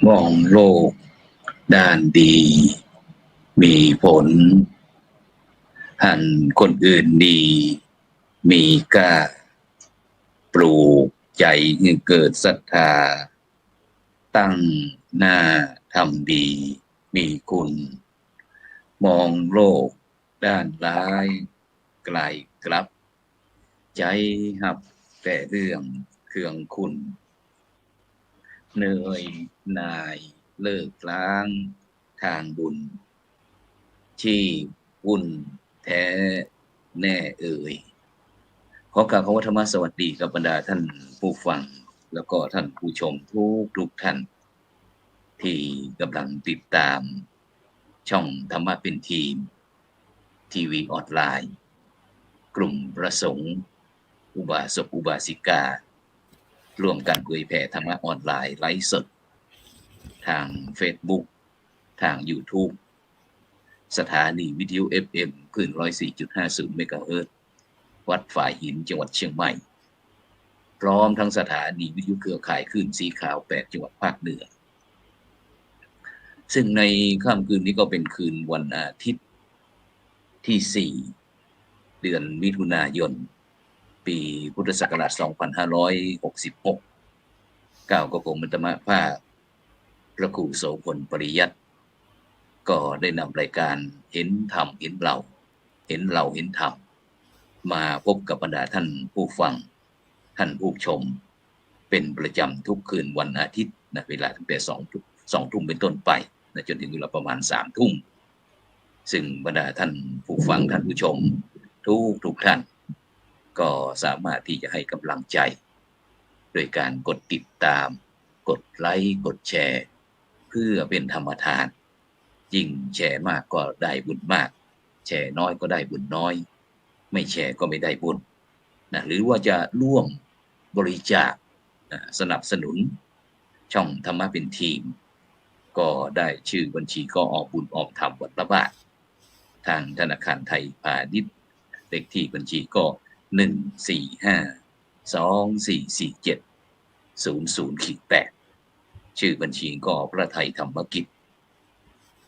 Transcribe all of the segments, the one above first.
มองโลกด้านดีมีผลหันคนอื่นดีมีกล้าปลูกใจให้เกิดศรัทธาตั้งหน้าทำดีมีคุณมองโลกด้านร้ายไกลกลับใจหับแต่เรื่องเครื่องคุณเหนื่อยหน่ายเลิกล้างทางบุญที่วุ่นแท้แน่เอ่ยขอกราบขอธรรมสวัสดีกับบรรดาท่านผู้ฟังแล้วก็ท่านผู้ชมทุกท่านที่กำลังติดตามช่องธรรมะเป็นทีมทีวีออนไลน์กลุ่มประสงค์อุบาสกอุบาสิการ่วมกันเผยแผ่ธรรมะออนไลน์ไลฟ์สดทาง Facebook ทาง YouTube สถานีวิทยุ FM คลื่น 104.50 เมกะเฮิรตซ์วัดฝ่ายหินจังหวัดเชียงใหม่พร้อมทั้งสถานีวิทยุเครือข่ายคลื่นสีขาว8จังหวัดภาคเหนือซึ่งในค่ำคืนนี้ก็เป็นคืนวันอาทิตย์ที่4เดือนมิถุนายนปีพุทธศักราช2566ก้าวก็คงเป็นธรรมภาคพระครูโสพลปริยัติก็ได้นำรายการเห็นธรรมเห็นเราเห็นเราเห็นธรรมมาพบกับบรรดาท่านผู้ฟังท่านผู้ชมเป็นประจำทุกคืนวันอาทิตย์นะเวลาตั้งแต่2 ทุ่มเป็นต้นไปนะจนถึงเวลาประมาณ3 ทุ่มซึ่งบรรดาท่านผู้ฟังท่านผู้ชมทุกท่านก็สามารถที่จะให้กำลังใจโดยการกดติดตามกดไลค์กดแชร์เพื่อเป็นธรรมทานยิ่งแชร์มากก็ได้บุญมากแชร์น้อยก็ได้บุญน้อยไม่แชร์ก็ไม่ได้บุญนะหรือว่าจะร่วมบริจาคสนับสนุนช่องธรรมะเป็นทีมก็ได้ชื่อบัญชีก็ออกบุญออกธรรมวัดพระบาททางธนาคารไทยพาณิชย์เลขที่บัญชีก็145244700-8ชื่อบัญชีก็พระไทยธรรมกิจ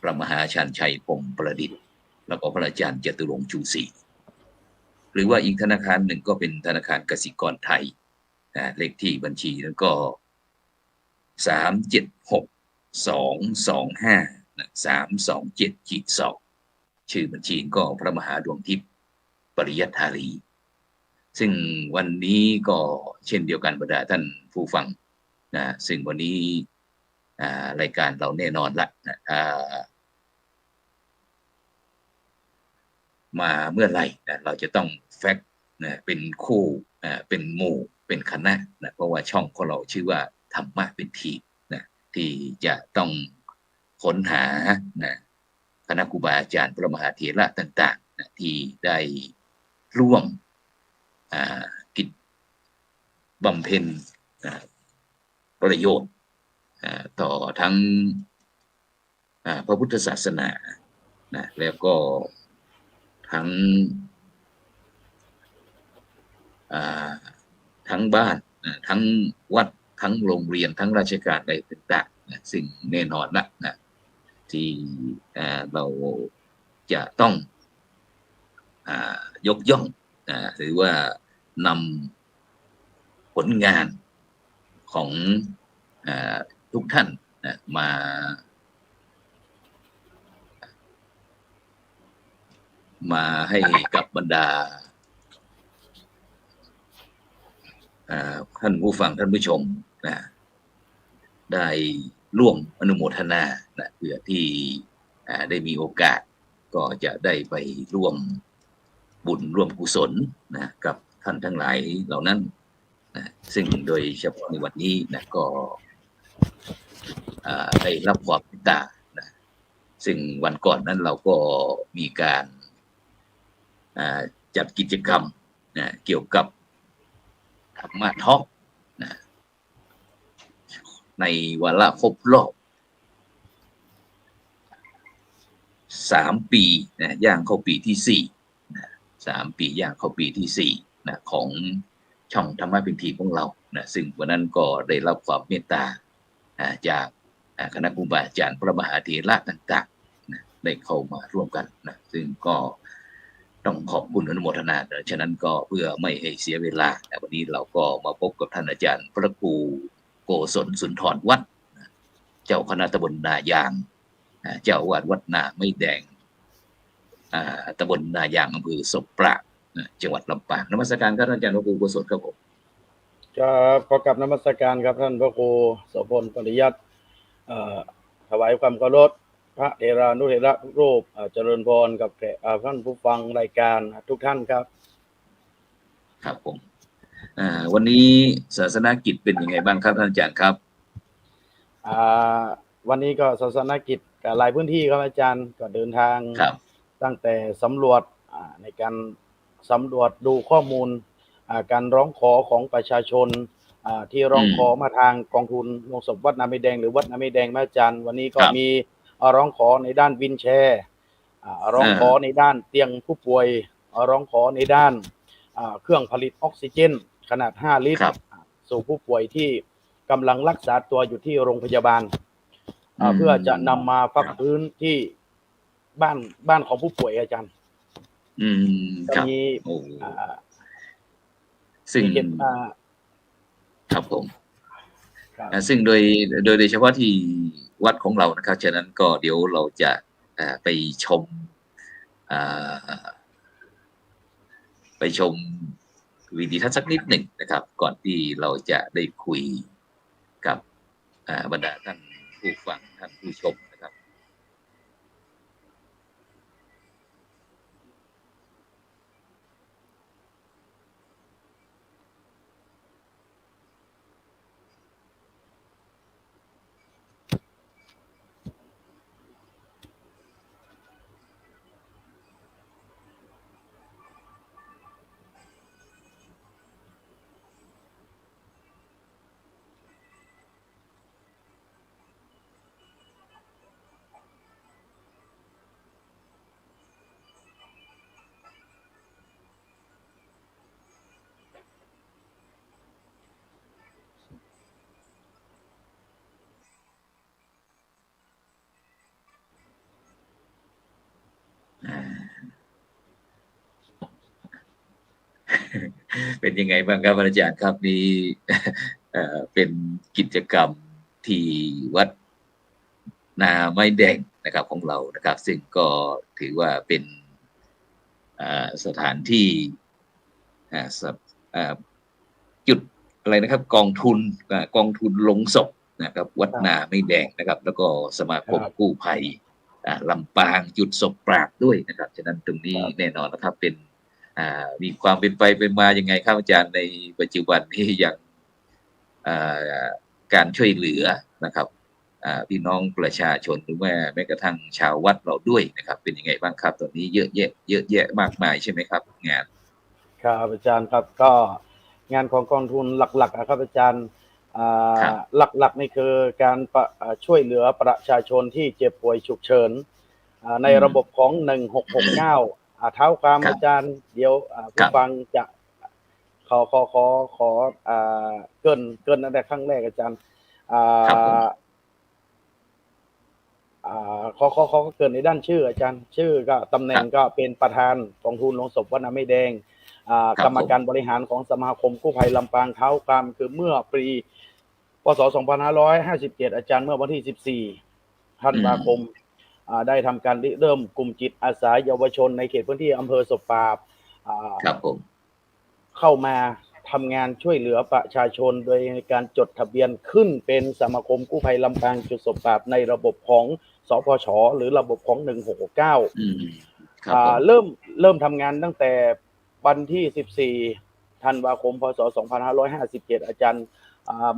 พระมหาชันชัยพรหมประดิษฐ์แล้วก็พระอาจารย์จตุรงค์ชูศรีหรือว่าอีกธนาคารหนึ่งก็เป็นธนาคารกสิกรไทยเลขที่บัญชีนั้นก็376225-327-2ชื่อบัญชีก็พระมหาดวงทิพย์ปริยัตถารีซึ่งวันนี้ก็เช่นเดียวกันบรรดาท่านผู้ฟังนะซึ่งวันนี้รายการเราแน่นอนละนะมาเมื่อไหร่นะเราจะต้องแฟกต์นะเป็นคู่เป็นหมู่เป็นคณะนะเพราะว่าช่องของเราชื่อว่าธรรมะเป็นทีมนะที่จะต้องค้นหานะคณะครูบาอาจารย์พระมหาเถระต่างๆนะที่ได้ร่วมกิจบำเพ็ญประโยชน์ต่อทั้งพระพุทธศาสนานะแล้วก็ทั้งบ้านทั้งวัดทั้งโรงเรียนทั้งราชการอะไรต่างๆนะซึ่งแน่นอนนะที่เราจะต้องยกย่องหรือว่านำผลงานของทุกท่านมาให้กับบรรดาท่านผู้ฟังท่านผู้ชมนะได้ร่วมอนุโมทนานะเพื่อที่ได้มีโอกาสก็จะได้ไปร่วมบุญร่วมกุศลนะกับท่านทั้งหลายเหล่านั้นนะซึ่งโดยเฉพาะในวันนี้นะก็ได้รับความเมตตานะซึ่งวันก่อนนั้นเราก็มีการจัดกิจกรรมนะเกี่ยวกับธรรมะทอล์กนะในวาระครบรอบ3 ปีนะย่างเข้าปีที่4นะ3 ปีย่างเข้าปีที่4นะของช่องธรรมะเป็นทีมของเรานะซึ่งวันนั้นก็ได้รับความเมตตาจาก คณะครูบาอาจารย์พระมหาเถระต่างๆนะได้เข้ามาร่วมกันนะซึ่งก็ต้องขอบคุณอนุโมทนาฉะนั้นก็เพื่อไม่ให้เสียเวลาวันนี้เราก็มาพบกับท่านอาจารย์พระครูโกศลสุนทรวัดเจ้าคณะตำบลนายางเจ้าอาวาสวัดนาไม่แดงตำบลนายางอำเภอศพปราบจังหวัดลำปางนมัสการครับท่านอาจารย์พระครูโกศลครับผมครับขอกราบนมัสการครับท่านพระครูโสพลปริยัติถวายความเคารพพระเถรานุเถระทุกรูปเจริญพรกับท่านผู้ฟังรายการทุกท่านครับครับผมวันนี้ศาสนกิจเป็นยังไงบ้างครับท่านอาจารย์ครับวันนี้ก็ศาสนกิจหลายพื้นที่ครับอาจารย์ก็เดินทางตั้งแต่สำรวจในการสำรวจดูข้อมูลการร้องขอของประชาชนที่ร้องขอมาทางกองทุนโรงศพวัดนาไม่แดงหรือวัดนาไม่แดงแม่อาจารย์วันนี้ก็มีร้องขอในด้านวินแชร์ร้องขอในด้านเตียงผู้ป่วยร้องขอในด้านเครื่องผลิตออกซิเจนขนาด5 ลิตรสู่ผู้ป่วยที่กำลังรักษาตัวอยู่ที่โรงพยาบาลเพื่อจะนำมาพักฟื้นที่บ้านของผู้ป่วยอาจารย์มีซึ่งครับผมซึ่งโดยเฉพาะที่วัดของเรานะครับฉะนั้นก็เดี๋ยวเราจะไปชมวิดีทัศน์สักนิดหนึ่งนะครับก่อนที่เราจะได้คุยกับบรรดาท่านผู้ฟังท่านผู้ชมนะครับเป็นยังไงบ้างครับอาจารย์ครับนี่เป็นกิจกรรมที่วัดนาไม้แดงนะครับของเรานะครับซึ่งก็ถือว่าเป็นสถานที่จุดอะไรนะครับกองทุนลงศพนะครับวัดนาไม้แดงนะครับแล้วก็สมาคมกู้ภัยลำปางจุดศพปราบด้วยนะครับฉะนั้นตรงนี้แน่นอนนะครับเป็นมีความเป็นไปเป็นมายังไงครับอาจารย์ในปัจจุบันนี้อย่างการช่วยเหลือนะครับพี่น้องประชาชนหรือแม้กระทั่งชาววัดเราด้วยนะครับเป็นยังไงบ้างครับตอนนี้เยอะแยะมากมายใช่ไหมครับงานครับอาจารย์ครับก็งานของกองทุนหลักๆครับอาจารย์หลักๆนี่คือการช่วยเหลือประชาชนที่เจ็บป่วยฉุกเฉินในระบบของ1669เท้าความอาจารย์เดี๋ยวผู้ฟังจะขอเกินตั้งแต่ครั้งแรกอาจารย์ขอเกินในด้านชื่ออาจารย์ชื่อก็ตำแหน่งก็เป็นประธานกองทุนโรงศพวัดนาไม่แดงกรรมการบริหารของสมาคมกู้ภัยลำปางเท้าความคือเมื่อปีพ.ศ. 2557อาจารย์เมื่อวันที่14ธันวาคมได้ทำการเริ่มกลุ่มจิตอาสาเยาวชนในเขตพื้นที่อำเภอศพปราบเข้ามาทำงานช่วยเหลือประชาชนโดยการจดทะเบียนขึ้นเป็นสมาคมกู้ภัยลำปางจุดศพปราบในระบบของสพช.หรือระบบของ1669เริ่มทำงานตั้งแต่วันที่14ธันวาคมพ.ศ. 2557อาจารย์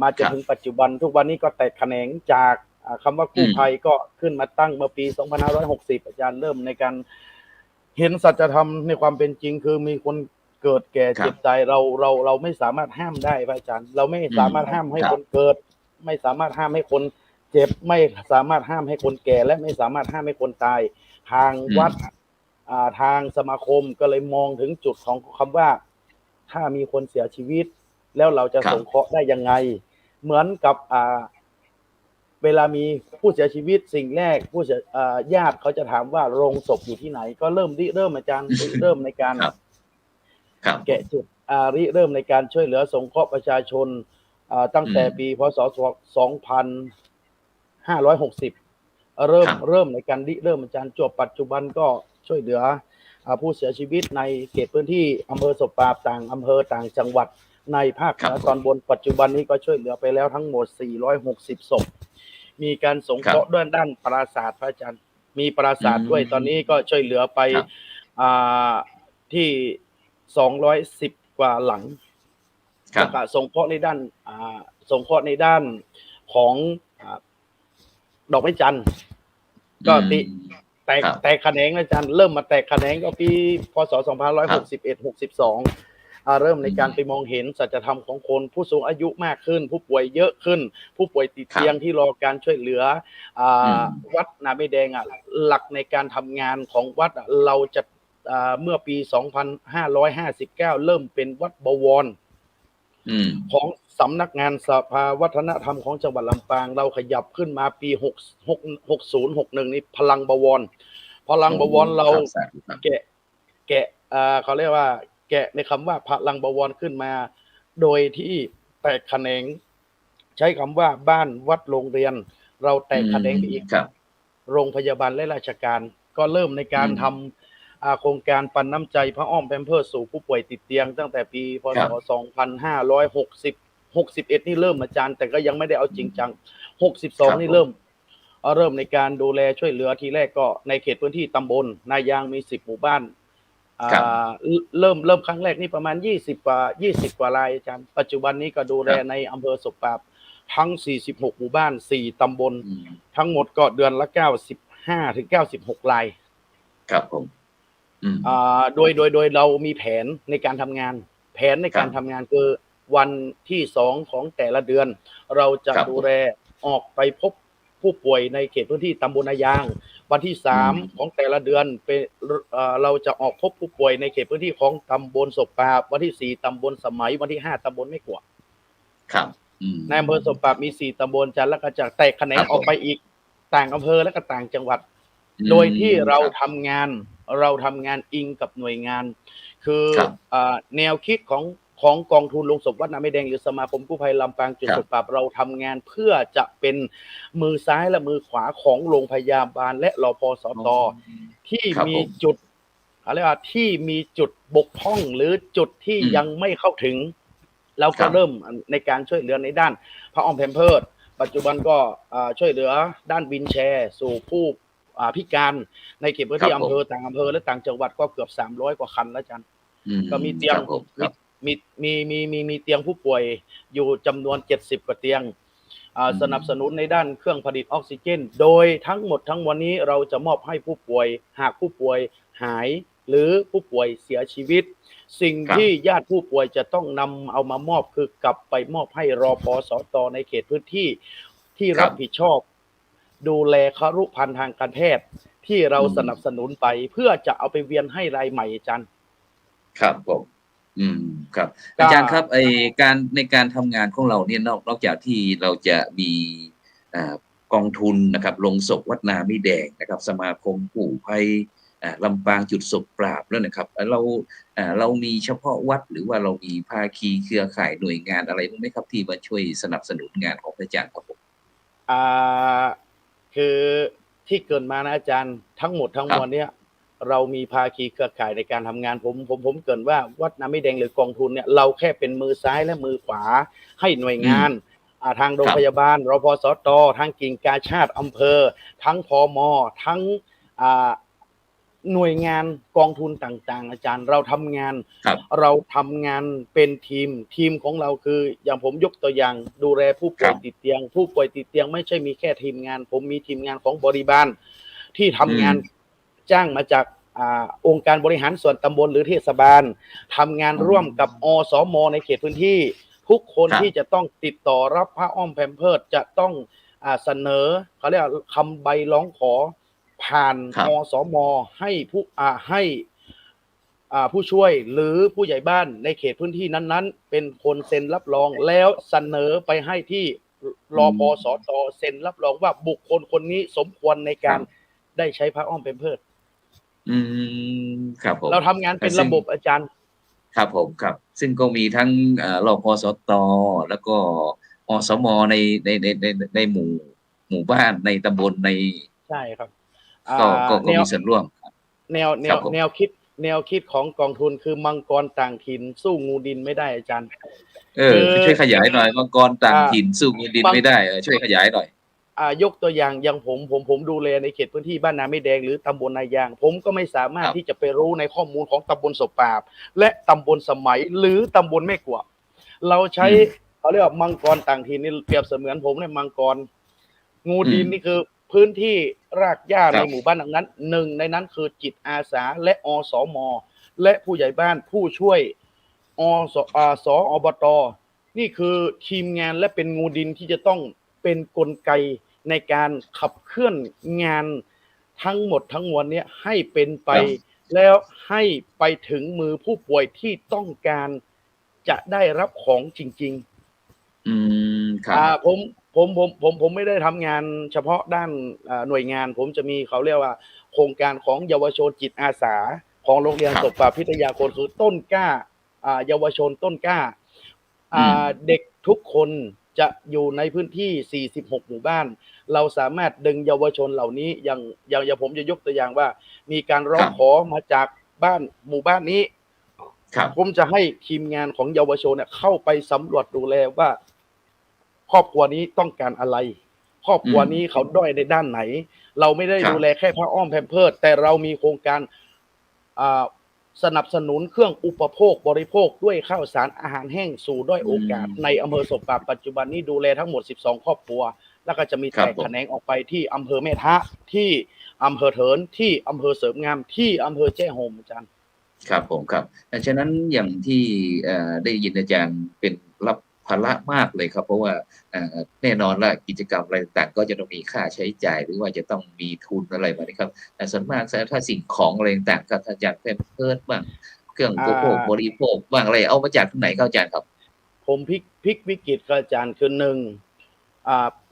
มาจนถึงปัจจุบันทุกวันนี้ก็แตกแขนงจากคำว่ากู้ภัยก็ขึ้นมาตั้งเมื่อปี2560อาจารย์เริ่มในการเห็นสัจธรรมในความเป็นจริงคือมีคนเกิดแก่เจ็บตายเราไม่สามารถห้ามได้พระอาจารย์เราไม่สามารถห้ามให้คนเกิดไม่สามารถห้ามให้คนเจ็บไม่สามารถห้ามให้คนแก่และไม่สามารถห้ามให้คนตายทางวัดทางสมาคมก็เลยมองถึงจุดของคำว่าถ้ามีคนเสียชีวิตแล้วเราจะสงเคราะห์ได้ยังไงเหมือนกับ เวลามีผู้เสียชีวิตสิ่งแรกญาติเขาจะถามว่าโรงศพอยู่ที่ไหนก็เริ่มอาจารย์เริ่มในการครับแกะจุดเริ่มในการช่วยเหลือสงเคราะห์ประชาชนตั้งแต่ปีพศ2560เริ่มในการเริ่มอาจารย์จวบปัจจุบันก็ช่วยเหลือผู้เสียชีวิตในเขตพื้นที่อำเภอศพปราบต่างอำเภอต่างจังหวัดในภาคเหนือตอนบนปัจจุบันนี้ก็ช่วยเหลือไปแล้วทั้งหมด460ศพมีการสงเคราะห์ด้านปราสาทพระอาจารย์มีปราสาทด้วยตอนนี้ก็ช่วยเหลือไปที่210กว่าหลังสงเคราะห์ในด้านสงเคราะห์ในด้านของดอกไม้จันทร์ก็แตกแขนงอาจารย์เริ่มมาแตกแขนงก็ปีพศ2561-62เริ่มในการไปมองเห็นสัจธรรมของคนผู้สูงอายุมากขึ้นผู้ป่วยเยอะขึ้นผู้ป่วยติดเตียงที่รอการช่วยเหลือวัดนาไม่แดงหลักในการทำงานของวัดเราจะเมื่อปี2559เริ่มเป็นวัดบวรของสำนักงานสภาวัฒนธรรมของจังหวัดลำปางเราขยับขึ้นมาปี60-61นี้พลังบวรเราแกะเขาเรียกว่าแกะในคำว่าพลังบวรขึ้นมาโดยที่แตกแขนงใช้คำว่าบ้านวัดโรงเรียนเราแตกแขนงไปอีกโรงพยาบาลและราชการก็เริ่มในการทำโครงการปันน้ำใจพระอ้อมแพมเพิร์สสู่ผู้ป่วยติดเตียงตั้งแต่ปีพศ2561นี่เริ่มอาจารย์แต่ก็ยังไม่ได้เอาจริงจัง62นี่เริ่มในการดูแลช่วยเหลือทีแรกก็ในเขตพื้นที่ตำบลนายางมี10หมู่บ้านเริ่มครั้งแรกนี่ประมาณ20กว่ารายอาจารย์ปัจจุบันนี้ก็ดูแลในอำเภอศพปราบทั้ง46หมู่บ้าน4ตำบลทั้งหมดก็เดือนละ95-96รายครับผมโดยเรามีแผนในการทำงานคือวันที่2ของแต่ละเดือนเราจะดูแลออกไปพบผู้ป่วยในเขตพื้นที่ตำบลนายางวันที่3ของแต่ละเดือนเราจะออกพบผู้ป่วยในเขตพื้นที่ของตำบลศพปราบวันที่4ตำบลสมัยวันที่5ตำบลไม่กวดครับในอำเภอศพปราบมี4ตำบลจันแล้วก็จะแตกแขนงออกไปอีกต่างอำเภอและก็ต่างจังหวัดโดยที่เราทำงานอิงกับหน่วยงานคือแนวคิดของกองทุนลงศพวัดนาไม่แดงหรือสมาคมกู้ภัยลำปางจุดศพปราบเราทำงานเพื่อจะเป็นมือซ้ายและมือขวาของโรงพยาบาลและรพสตที่มีจุดอะไรว่าที่มีจุดบกพร่องหรือจุดที่ยังไม่เข้าถึงเราก็เริ่มในการช่วยเหลือในด้านพระอ้อมแพมเพิร์สปัจจุบันก็ช่วยเหลือด้านวินแชร์สู่ผู้พิการในเขตพื้นที่อำเภอต่างอำเภอและต่างจังหวัดก็เกือบ300กว่าคันแล้วอาจารย์ก็มีเตียงมีเตียงผู้ป่วยอยู่จำนวน70กว่าเตียงสนับสนุนในด้านเครื่องผลิตออกซิเจนโดยทั้งหมดทั้งมวลนี้เราจะมอบให้ผู้ป่วยหากผู้ป่วยหายหรือผู้ป่วยเสียชีวิตสิ่งที่ญาติผู้ป่วยจะต้องนำเอามามอบคือกลับไปมอบให้รพสตในเขตพื้นที่ที่รับผิดชอบดูแลครุภัณฑ์ทางการแพทย์ที่เราสนับสนุนไปเพื่อจะเอาไปเวียนให้รายใหม่อาจารย์ครับผมครับอาจารย์ครับการในการทำงานของเราเนี่ยนอกจากที่เราจะมีกองทุนนะครับลงศพวัดนาไม่แดงนะครับสมาคมกู้ภัยลำปางจุดศพปราบแล้วนะครับเรามีเฉพาะวัดหรือว่าเรามีภาคีเครือข่ายหน่วยงานอะไรบ้างไหมครับที่มาช่วยสนับสนุนงานของอาจารย์ครับผมคือที่เกิดมานะอาจารย์ทั้งหมดทั้งมวลเนี่ยเรามีภาคีเครือข่ายในการทำงานผมเกิดว่าวัดน้ำไม่แดงหรือกองทุนเนี่ยเราแค่เป็นมือซ้ายและมือขวาให้หน่วยงานทางโรงพยาบาลรพสตทางกิ่งกาชาติอำเภอทั้งพมทั้งหน่วยงานกองทุนต่างๆอาจารย์เราทำงานเป็นทีมของเราคืออย่างผมยกตัวอย่างดูแลผู้ป่วยติดเตียงไม่ใช่มีแค่ทีมงานผมมีทีมงานของบริบาลที่ทำงานจ้างมาจากองค์การบริหารส่วนตำบลหรือเทศบาลทำงานร่วมกับอสมในเขตพื้นที่ทุกคนที่จะต้องติดต่อรับผ้าอ้อมแพมเพิร์สจะต้องเสนอเขาเรียกคำใบร้องขอผ่านอสมให้ผู้ช่วยหรือผู้ใหญ่บ้านในเขตพื้นที่นั้นๆเป็นคนเซ็นรับรองแล้วเสนอไปให้ที่ รอพอสตเซ็นรับรองว่าบุคคลคนนี้สมควรในการได้ใช้ผ้าอ้อมแพมเพิร์สครับผมเราทำงานเป็นระบบอาจารย์ครับผมครับซึ่งก็มีทั้งรพสตแล้วก็อสมในหมู่บ้านในตำบลในใช่ครับก็มีส่วนร่วมแนวคิดของกองทุนคือมังกรต่างถิ่นสู้งูดินไม่ได้อาจารย์ช่วยขยายหน่อยมังกรต่างถิ่นสู้งูดินไม่ได้ช่วยขยายหน่อยยกตัวอย่างอย่างผมดูแลในเขตพื้นที่บ้านนาไม่แดงหรือตำบลนายางผมก็ไม่สามารถที่จะไปรู้ในข้อมูลของตำบลศพปราบและตำบลสมัยหรือตำบลแม่กวกเราใช้เขาเรียกว่ามังกรต่างถิ่นนี่เปรียบเสมือนผมเนี่ยมังกรงูดินนี่คือพื้นที่รากหญ้าในหมู่บ้านนั้นหนึ่งในนั้นคือจิตอาสาและอสมและผู้ใหญ่บ้านผู้ช่วยสอบตนี่คือทีมงานและเป็นงูดินที่จะต้องเป็นกลไกในการขับเคลื่อนงานทั้งหมดทั้งมวลนี้ให้เป็นไปแล้วให้ไปถึงมือผู้ป่วยที่ต้องการจะได้รับของจริงๆครับผมไม่ได้ทำงานเฉพาะด้านหน่วยงานผมจะมีเขาเรียกว่าโครงการของเยาวชนจิตอาสาของโรงเรียนศพปราบพิทยาคมคือต้นกล้าเยาวชนต้นกล้าเด็กทุกคนจะอยู่ในพื้นที่46หมู่บ้านเราสามารถดึงเยาวชนเหล่านี้อย่างผมจะยกตัวอย่างว่ามีการร้องขอมาจากหมู่บ้านนี้ผมจะให้ทีมงานของเยาวชนเนี่ยเข้าไปสำรวจดูแลว่าครอบครัวนี้ต้องการอะไรครอบครัวนี้เขาด้อยในด้านไหนเราไม่ได้ดูแลแค่ผ้าอ้อมแพมเพิร์สแต่เรามีโครงการสนับสนุนเครื่องอุปโภคบริโภคด้วยข้าวสารอาหารแห้งสู่ด้อยโอกาสในอำเภอศพปราบปัจจุบันนี้ดูแลทั้งหมด12ครอบครัวแล้วก็จะมีแตกแขนงออกไปที่อำเภอแม่ทะที่อำเภอเถินที่อำเภอเสริมงามที่อำเภอแจ้ห่มอาจารย์ครับผมครับฉะนั้นอย่างที่ได้ยินอาจารย์เป็นรับภาระมากเลยครับเพราะว่าแน่นอนละกิจกรรมอะไรต่างๆก็จะต้องมีค่าใช้จ่ายหรือว่าจะต้องมีทุนอะไรมานะครับแต่ส่วนมากถ้าสิ่งของอะไรต่างๆก็อาจารย์เพิ่มบ้างเครื่องอุปโภคบริโภคบ้างอะไรเอามาจากที่ไหนครับอาจารย์ครับผมพลิกวิกฤตครับอาจารย์คือหนึ่ง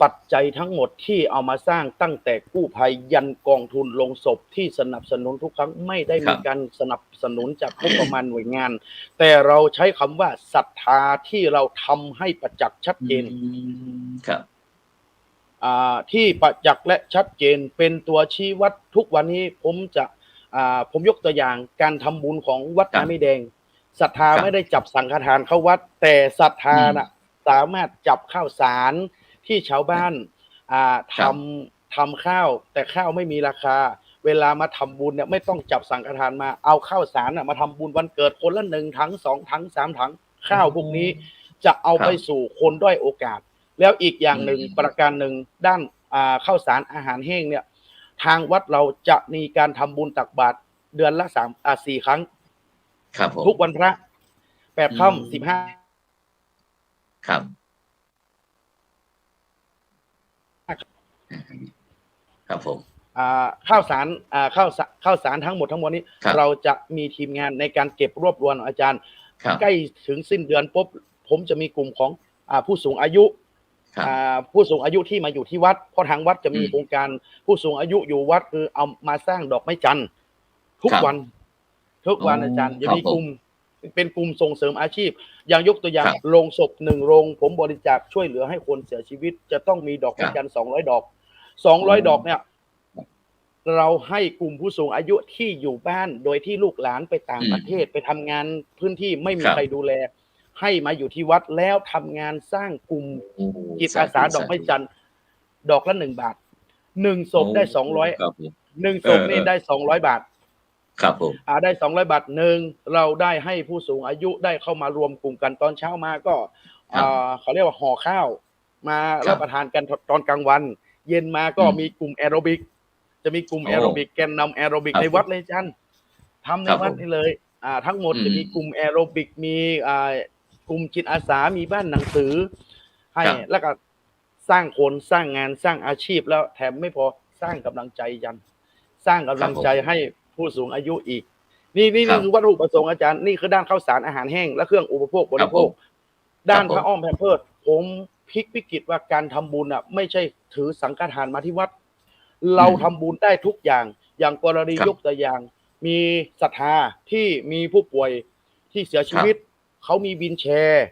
ปัจจัยทั้งหมดที่เอามาสร้างตั้งแต่กู้ภัยยันกองทุนลงศพที่สนับสนุนทุกครั้งไม่ได้มีการสนับสนุนจากงบประมาณหน่วยงานแต่เราใช้คำว่าศรัทธาที่เราทำให้ประจักษ์ชัดเจนครับที่ประจักษ์และชัดเจนเป็นตัวชี้วัดทุกวันนี้ผมยกตัวอย่างการทำบุญของวัดน้ำไม่แดงศรัทธาไม่ได้จับสังฆทานเข้าวัดแต่ศรัทธาน่ะสามารถจับข้าวสารที่ชาวบ้านทำข้าวแต่ข้าวไม่มีราคาเวลามาทำบุญเนี่ยไม่ต้องจับสังฆทานมาเอาข้าวสารมาทำบุญวันเกิดคนละ1 ถัง 2 ถัง 3 ถังข้าวพวกนี้จะเอาไปสู่คนด้อยโอกาสแล้วอีกอย่างหนึ่งประการหนึ่งด้านข้าวสารอาหารแห้งเนี่ยทางวัดเราจะมีการทำบุญตักบาตรเดือนละ4 ครั้งทุกวันพระ8 ค่ำ 15ครับผมข้าวสารทั้งหมดทั้งมวลนี้เราจะมีทีมงานในการเก็บรวบรวมอาจารย์ใกล้ถึงสิ้นเดือนปุ๊บผมจะมีกลุ่มของผู้สูงอายุที่มาอยู่ที่วัดเพราะทางวัดจะมีโครงการผู้สูงอายุอยู่วัดคือเอามาสร้างดอกไม้จันทร์ทุกวันอาจารย์จะมีกลุ่มเป็นกลุ่มส่งเสริมอาชีพอย่างยกตัวอย่างโรงศพ1 โรงผมบริจาคช่วยเหลือให้คนเสียชีวิตจะต้องมีดอกไม้จันทร์200 ดอก200 ดอกเนี่ยเราให้กลุ่มผู้สูงอายุที่อยู่บ้านโดยที่ลูกหลานไปต่างประเทศไปทำงานพื้นที่ไม่มีใครดูแลให้มาอยู่ที่วัดแล้วทำงานสร้างกลุ่มจิตอาสาดอกไม้จันทร์ดอกละ1 บาท1 ศพได้200 1 ศพนี่ได้200 บาทครับผมได้200 บาทเราได้ให้ผู้สูงอายุได้เข้ามารวมกลุ่มกันตอนเช้ามาก็เขาเรียกว่าห่อข้าวมารับประทานกันตอนกลางวันเย็นมาก็มีกลุ่มแอโรบิกจะมีกลุ่มแอโรบิกแกนนำแอโรบิกในวัดเลยจันทำในวัดนี่เลยทั้งหมดจะมีกลุ่มแอโรบิกมีกลุ่มจิตอาสามีบ้านหนังสือให้แล้วก็สร้างคนสร้างงานสร้างอาชีพแล้วแถมไม่พอสร้างกำลังใจยันสร้างกำลังใจให้ผู้สูงอายุอีกนี่คือวัตถุประสงค์อาจารย์นี่คือด้านข้าวสารอาหารแห้งและเครื่องอุปโภคบริโภคด้านผ้าอ้อมแพมเพิร์สผม พลิกวิกฤตว่าการทำบุญอ่ะไม่ใช่ถือสังฆทานมาที่วัดเราทำบุญได้ทุกอย่างอย่างกรณียกตัวอย่างมีศรัทธาที่มีผู้ป่วยที่เสียชีวิตเขามีวีลแชร์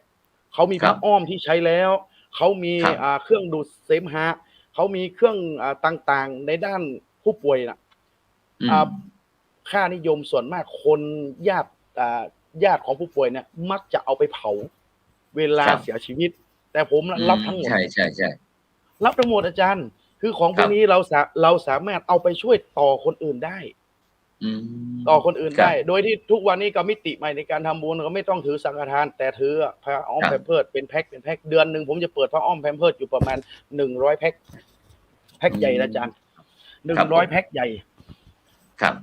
เขามีผ้าอ้อมที่ใช้แล้วเขามีเครื่องดูดเสมหะเขามีเครื่องต่างๆในด้านผู้ป่วยนะค่านิยมส่วนมากคนญาติของผู้ป่วยเนี่ยมักจะเอาไปเผาเวลาเสียชีวิตแต่ผมรับทั้งหมดใช่รับทั้งหมดอาจารย์คือของพวกนี้เราสามารถเอาไปช่วยต่อคนอื่นได้ต่อคนอื่นได้โดยที่ทุกวันนี้ก็มิติใหม่ในการทำบุญก็ไม่ต้องถือสังฆทานแต่ถือผ้าอ้อมแพมเพิร์สเป็นแพ็คเดือนหนึ่งผมจะเปิดผ้าอ้อมแพมเพิร์สอยู่ประมาณ100แพ็คใหญ่นะอาจารย์100แพ็คใหญ่ครับ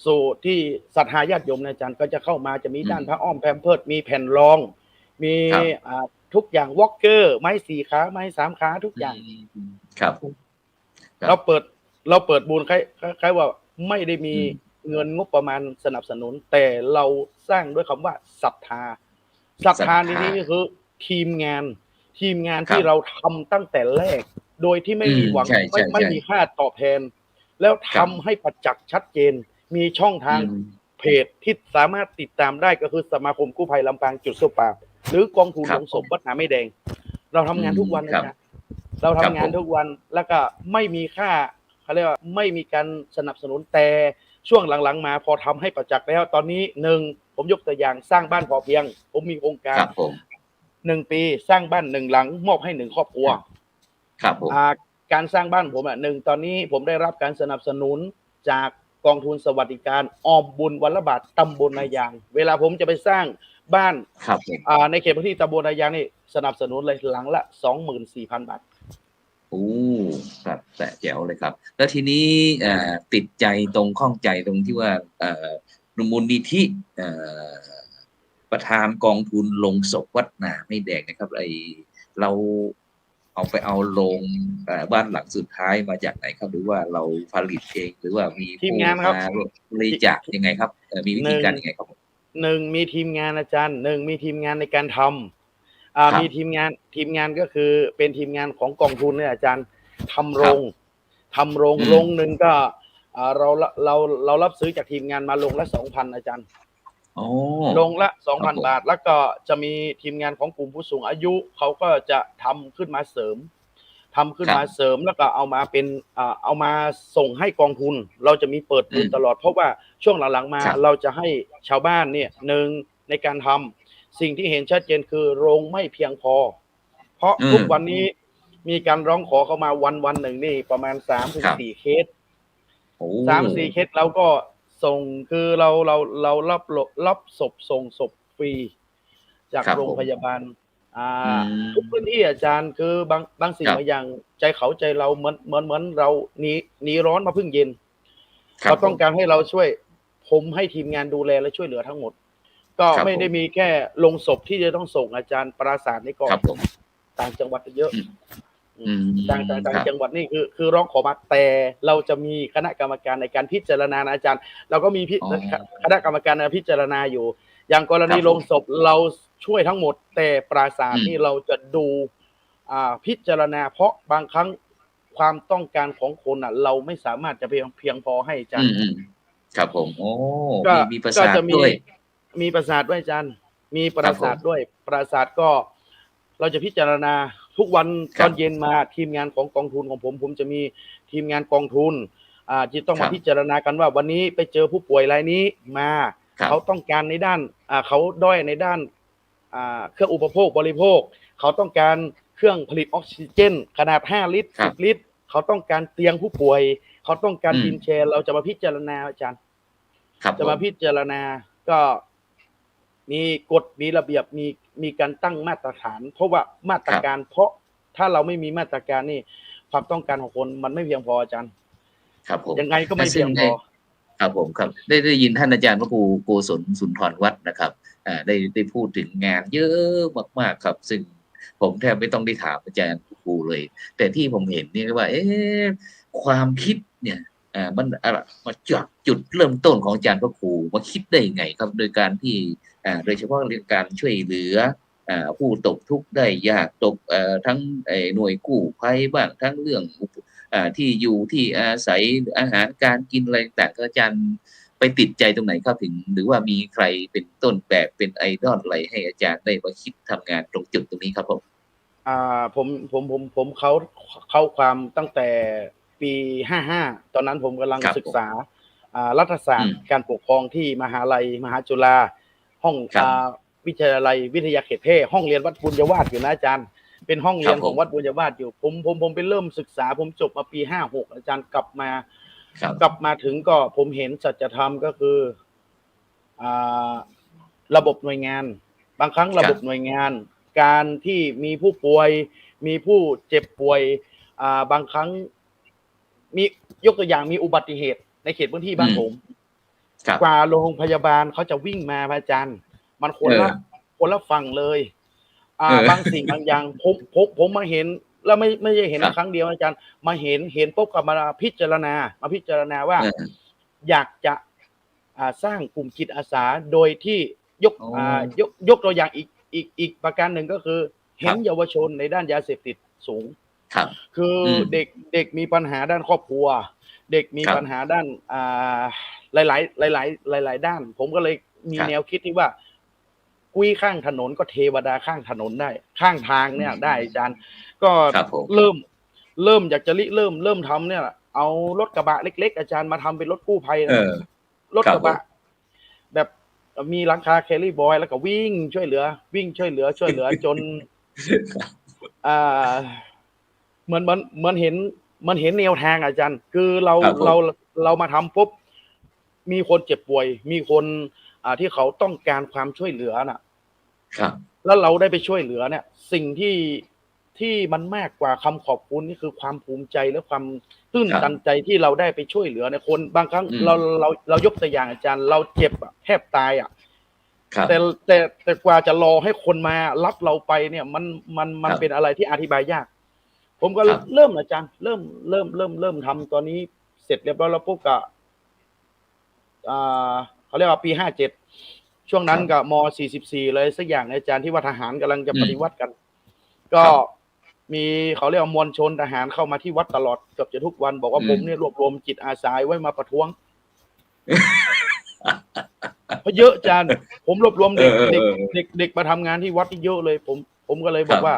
สูตรที่ศรัทธาญาติโยมนะอาจารย์ก็จะเข้ามาจะมีด้านผ้าอ้อมแพมเพิร์สมีแผ่นรองมีทุกอย่างวอล์กเกอร์ไม้4ขาไม้3ขาทุกอย่างครับเราเปิดบุญคล้ายว่าไม่ได้มีเงินงบประมาณสนับสนุนแต่เราสร้างด้วยคำว่าศรัทธานี้ก็คือทีมงานที่เราทำตั้งแต่แรกโดยที่ไม่มีหวังไม่มีค่าตอบแทนแล้วทำให้ประจักษ์ชัดเจนมีช่องทางเพจที่สามารถติดตามได้ก็คือสมาคมกู้ภัยลำปางจุดศพป่าหรือกองทุนลงศพวัดหาไม่แดงเราทำงานทุกวันนะเราทำงานทุกวันแล้วก็ไม่มีค่าเขาเรียกว่าไม่มีการสนับสนุนแต่ช่วงหลังๆมาพอทำให้ประจักษ์แล้วตอนนี้ผมยกตัวอย่างสร้างบ้านพอเพียงผมมีโครงการ1 ปีสร้างบ้าน1 หลังมอบให้1 ครอบครัวครับผมการสร้างบ้านผม1ตอนนี้ผมได้รับการสนับสนุนจากกองทุนสวัสดิการออมบุญวันละบาทตำบลนายางเวลาผมจะไปสร้างบ้านในเขตพื้นที่ตำบลนายางนี่สนับสนุนเลยหลังละ 24,000 บาทโอ้ครับแต่แจ๋วเลยครับแล้วทีนี้ติดใจตรงข้องใจตรงที่ว่ามูลนิธิประธานกองทุนลงศพวัดนาไม่แดงนะครับเราเอาลงบ้านหลังสุดท้ายมาจากไหนครับหรือว่าเราผลิตเองหรือว่ามีทีมงานครับบริจาคยังไงครับมีวิธีการยังไงครับมีทีมงานอาจารย์มีทีมงานในการทำมีทีมงานก็คือเป็นทีมงานของกองทุนเนี่ยอาจารย์ทำโรงหนึ่งก็เรารับซื้อจากทีมงานมาลงละ 2,000 อาจารย์ลงละ 2,000 บาทแล้วก็จะมีทีมงานของกลุ่มผู้สูงอายุเขาก็จะทำขึ้นมาเสริมแล้วก็เอามาส่งให้กองทุนเราจะมีเปิดบุญตลอดเพราะว่าช่วงหลังๆมาเราจะให้ชาวบ้านเนี่ยในการทำสิ่งที่เห็นชัดเจนคือโรงไม่เพียงพอเพราะทุกวันนี้มีการร้องขอเข้ามาวันหนึ่งนี่ประมาณ 3-4 เคส 3-4 เคสเราก็ส่งคือเรารับศพส่งศพฟรีจากโรงพยาบาลทุกพื้นที่อาจารย์คือบางสิ่งบางอย่างใจเขาใจเราเหมือนเราหนีร้อนมาพึ่งเย็นเขาต้องการให้เราช่วยผมให้ทีมงานดูแลและช่วยเหลือทั้งหมดก็ไม่ได้มีแค่ลงศพที่จะต้องส่งอาจารย์ปราสาทนี่ก็ต่างจังหวัดเยอะต่างจังหวัดนี่คือร้องขอมาแต่เราจะมีคณะกรรมการในการพิจารณาอาจารย์เราก็มีคณะกรรมการพิจารณาอยู่อย่างกรณีลงศพเราช่วยทั้งหมดแต่ปราสาทนี่เราจะดูพิจารณาเพราะบางครั้งความต้องการของคนเราไม่สามารถจะเพียงพอให้อาจารย์ครับผมโอ้มีปราสาทด้วยมีปราสาทด้วยอาจารย์มีปราสาทด้วยปราสาทก็เราจะพิจารณาทุกวันตอนเย็นมาทีมงานของกองทุนของผมจะมีทีมงานกองทุนที่ต้องมาพิจารณากันว่าวันนี้ไปเจอผู้ป่วยรายนี้มาเขาต้องการในด้านเขาด้อยในด้านเครื่องอุปโภคบริโภคเขาต้องการเครื่องผลิตออกซิเจนขนาด5 ลิตร10 ลิตรเขาต้องการเตียงผู้ป่วยเขาต้องการวีลแชร์เราจะมาพิจารณาอาจารย์จะมาพิจารณาก็มีกฎมีระเบียบมีการตั้งมาตรฐานเพราะว่ามาตรการเพราะถ้าเราไม่มีมาตรการนี่ความต้องการของคนมันไม่เพียงพออาจารย์ครับผมยังไงก็ไม่เพียงพอครับผมครับได้ยินท่านอาจารย์พระครูโกศลสุนทรวัฒน์นะครับได้พูดถึงงานเยอะมากๆครับซึ่งผมแทบไม่ต้องได้ถามอาจารย์ครูเลยแต่ที่ผมเห็นนี่ว่าความคิดเนี่ยมันมาจากจุดเริ่มต้นของอาจารย์พระครูมาคิดได้ไงครับโดยการที่โดยเฉพาะเรื่องการช่วยเหลือ ผู้ตกทุกข์ได้ยากตกทั้งหน่วยกู้ภัยบ้างทั้งเรื่องที่อยู่ที่อาศัยอาหารการกินอะไรต่างๆอาจารย์ไปติดใจตรงไหนครับถึงหรือว่ามีใครเป็นต้นแบบเป็นไอดอลอะไรให้อาจารย์ได้มาคิดทำงานตรงจุดตรงนี้ครับผมผมเข้าความตั้งแต่ปี55ตอนนั้นผมกำลังศึกษารัฐศาสตร์การปกครองที่มหาลัยมหาจุฬาห้องวิทยาลัยวิทยาเขตเทพห้องเรียนวัดบุญยวาสอยู่นะอาจารย์เป็นห้องเรียนของวัดบุญยวาสอยู่ผมไปเริ่มศึกษาผมจบมาปี56อาจารย์กลับมาถึงก็ผมเห็นสัจธรรมก็คือระบบหน่วยงานบางครั้งระบบหน่วยงานการที่มีผู้ป่วยมีผู้เจ็บป่วยบางครั้งมียกตัวอย่างมีอุบัติเหตุในเขตพื้นที่บ้านผมกว่าโรงพยาบาลเขาจะวิ่งมาอาจารย์มันคนละฝั่งเลยบางสิ่งบางอย่างผมมาเห็นแล้วไม่ใช่เห็นครั้งเดียวอาจารย์มาเห็นปุ๊บก็มาพิจารณาว่าอยากจะสร้างกลุ่มจิตอาสาโดยที่ยกตัวอย่างอีกประการหนึ่งก็คือเห็นเยาวชนในด้านยาเสพติดสูงคือเด็กมีปัญหาด้านครอบครัวเด็กมีปัญหาด้านหลายด้านผมก็เลยมีแนวคิดที่ว่ากุ้ยข้างถนนก็เทวดาข้างถนนได้ข้างทางเนี่ยได้อาจารย์ก็เริ่มอยากจะเริ่มทำเนี่ยเอารถกระบะเล็กๆอาจารย์มาทำเป็นรถกู้ภัยรถกระบะแบบมีหลังคาแครี่บอยแล้วก็วิ่งช่วยเหลือจนเหมือนเห็นแนวทางอาจารย์คือเรามาทำปุ๊บมีคนเจ็บป่วยมีคนที่เขาต้องการความช่วยเหลือน่ะแล้วเราได้ไปช่วยเหลือเนี่ยสิ่งที่มันมากกว่าคำขอบคุณนี่คือความภูมิใจและความตื้นตันใจที่เราได้ไปช่วยเหลือในคนบางครั้งเรายกตัวอย่างอาจารย์เราเจ็บแทบตายแต่กว่าจะรอให้คนมารับเราไปเนี่ยมันเป็นอะไรที่อธิบายยากผมก็เริ่มอาจารย์เริ่มทำตอนนี้เสร็จเรียบร้อยแล้วปุ๊บก็เขาเรียกว่าปี57ช่วงนั้นกับม.44เลยสักอย่างอาจารย์ที่ว่าทหารกำลังจะปฏิวัติกันก็มีเขาเรียกว่ามวลชนทหารเข้ามาที่วัดตลอดเกือบจะทุกวันบอกว่าผมเนี่ยรวบรวมจิตอาสาไว้มาประท้วงเพราะเยอะอาจารย์ผมรวบรวมเด็กมาทำงานที่วัดที่เยอะเลยผมก็เลยบอกว่า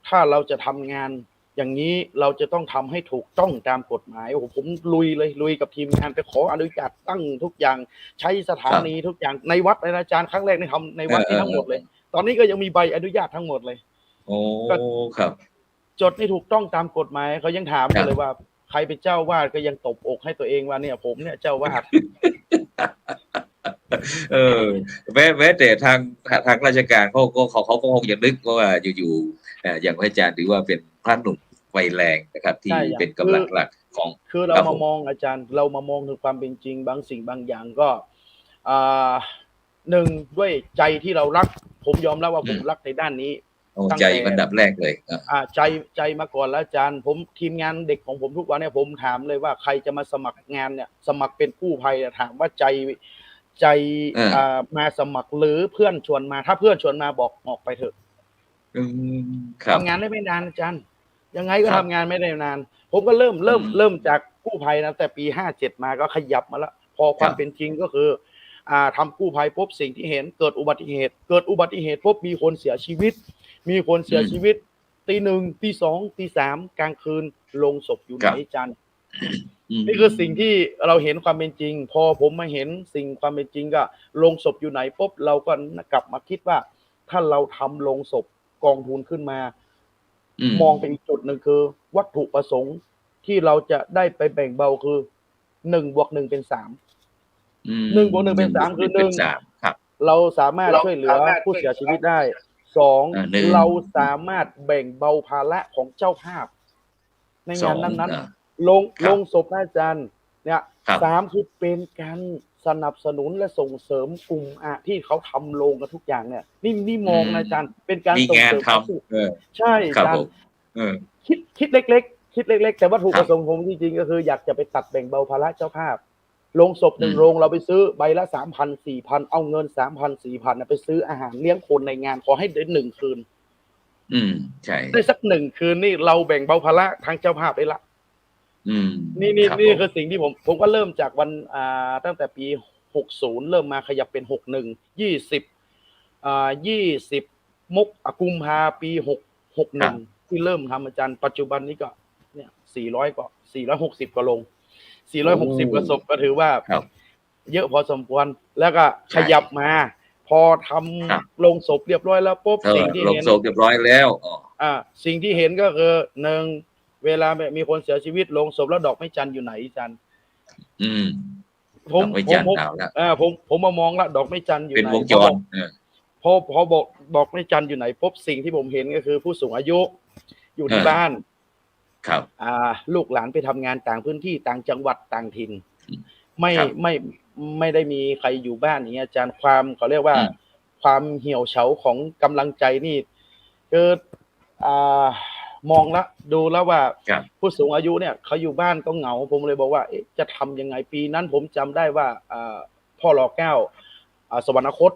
ถ้าเราจะทำงานอย่างนี้เราจะต้องทำให้ถูกต้องตามกฎหมายโอ้โหผมลุยกับทีมงานไปขออนุญาตตั้งทุกอย่างใช้สถานีทุกอย่างในวัดเลยนะอาจารย์ครั้งแรกนี่ทำในวัดที่ทั้งหมดเลยตอนนี้ก็ยังมีใบอนุญาตทั้งหมดเลยโอ้ครับจดให้ถูกต้องตามกฎหมายเขายังถามเลยว่าใครเป็นเจ้าวาดก็ยังตบอกให้ตัวเองว่าเนี่ยผมเนี่ยเจ้าวาดแม้แต่ทางราชการเขาก็คงจะนึกว่าอยู่อย่างพระอาจารย์ถือว่าเป็นพระหนุ่มไฟแรงนะครับที่เป็นกำลังหลักของคือเรามามองอาจารย์เรามามองถึงความเป็นจริงบางสิ่งบางอย่างก็หนึ่งด้วยใจที่เรารักผมยอมรับว่าผมรักในด้านนี้ใจอันดับแรกเลยใจมาก่อนแล้วอาจารย์ผมทีมงานเด็กของผมทุกวันเนี่ยผมถามเลยว่าใครจะมาสมัครงานเนี่ยสมัครเป็นกู้ภัยถามว่าใจมาสมัครหรือเพื่อนชวนมาถ้าเพื่อนชวนมาบอกออกไปเถอะทำงานได้ไม่นานอาจารย์ยังไงก็ทำงานไม่ได้นานผมก็เริ่มจากกู้ภัยนะแต่ปี57มาก็ขยับมาแล้วพอความเป็นจริงก็คือทำกู้ภัยพบสิ่งที่เห็นเกิดอุบัติเหตุพบมีคนเสียชีวิตตีหนึ่งตีสองตีสามกลางคืนลงศพอยู่ไหนอาจารย์นี่คือสิ่งที่เราเห็นความเป็นจริงพอผมมาเห็นสิ่งความเป็นจริงก็ลงศพอยู่ไหนปุ๊บเราก็กลับมาคิดว่าถ้าเราทำลงศพกองทุนขึ้นมามองไปอีกจุดหนึ่งคือวัตถุประสงค์ที่เราจะได้ไปแบ่งเบาคือ1+1เป็น3 1+1เป็น3คือ1เราสามารถช่วยเหลือผู้เสียชีวิตได้2เราสามารถแบ่งเบาภาระของเจ้าภาพในงานนั้นลงศพอาจารย์เนี่ย3คือเป็นการสนับสนุนและส่งเสริมกลุ่มที่เขาทำโรงกันทุกอย่างเนี่ยนี่มองนะอาจารย์เป็นการส่งเสริมใช่อาจารย์คิดเล็กแต่วัตถุประสงค์ผมจริงๆก็คืออยากจะไปตัดแบ่งเบาภาระเจ้าภาพ โรงศพหนึ่งโรงเราไปซื้อใบละ3,000 4,000เอาเงิน3,000 4,000ไปซื้ออาหารเลี้ยงคนในงานขอให้ได้1 คืนใช่ได้สัก1 คืนนี่เราแบ่งเบาภาระทางเจ้าภาพได้ละนี่คือสิ่งที่ผมก็เริ่มจากวันตั้งแต่ปี60เริ่มมาขยับเป็น61 20กุมภาปี61ที่เริ่มทำอาจารย์ปัจจุบันนี้ก็เนี่ย400กว่า460กว่าลง460กว่าศพก็ถือว่าเยอะพอสมควรแล้วก็ขยับมาพอทำลงศพเรียบร้อยแล้วปุ๊บสิ่งที่เห็นลงศพเรียบร้อยแล้วสิ่งที่เห็นก็คือ1เวลามีคนเสียชีวิตลงศพแล้วดอกไม้จันทร์อยู่ไหนจันผมมามองละดอกไม้จันทร์อยู่ไหนเป็นวงจรพอบอกดอกไม้จันทร์อยู่ไหนปุ๊บสิ่งที่ผมเห็นก็คือผู้สูงอายุอยู่ที่บ้านครับลูกหลานไปทำงานต่างพื้นที่ต่างจังหวัดต่างถิ่นไม่ได้มีใครอยู่บ้านอย่างเงี้ยอาจารย์ความเขาเรียกว่าความเหี่ยวเฉาของกำลังใจนี่เกิดมองแล้วดูแล้วว่าผู้สูงอายุเนี่ยเขาอยู่บ้านก็เหงาผมเลยบอกว่าจะทำยังไงปีนั้นผมจำได้ว่าพ่อร.9สวรรคต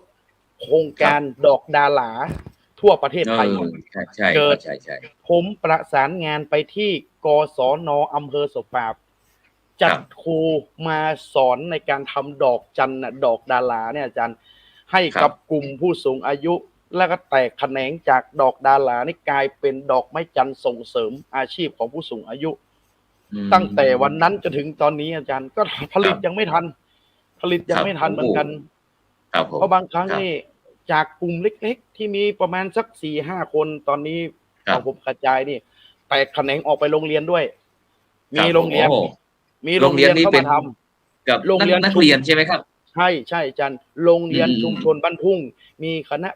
โครงการดอกดาหลาทั่วประเทศไทยเกิดผมประสานงานไปที่กศน.อำเภอศพปราบจัดครูมาสอนในการทำดอกจันทร์ดอกดาหลาเนี่ยอาจารย์ให้กับกลุ่มผู้สูงอายุแล้วก็แตกแขนงจากดอกดาหลานี่กลายเป็นดอกไม้จันทร์ส่งเสริมอาชีพของผู้สูงอายุตั้งแต่วันนั้นจนถึงตอนนี้อาจารย์ก็ผลิตยังไม่ทันเหมือนกันเพราะบางครั้งนี่จากกลุ่มเล็กๆที่มีประมาณสัก 4-5 คนตอนนี้เอาผมกระจายนี่แตกแขนงออกไปโรงเรียนด้วยมีโรงเรียนเข้ามาทำกับโรงเรียนนักเรียนใช่ไหมครับใช่อาจารย์โรงเรียนชุมชนบ้านทุ่งมีคณะ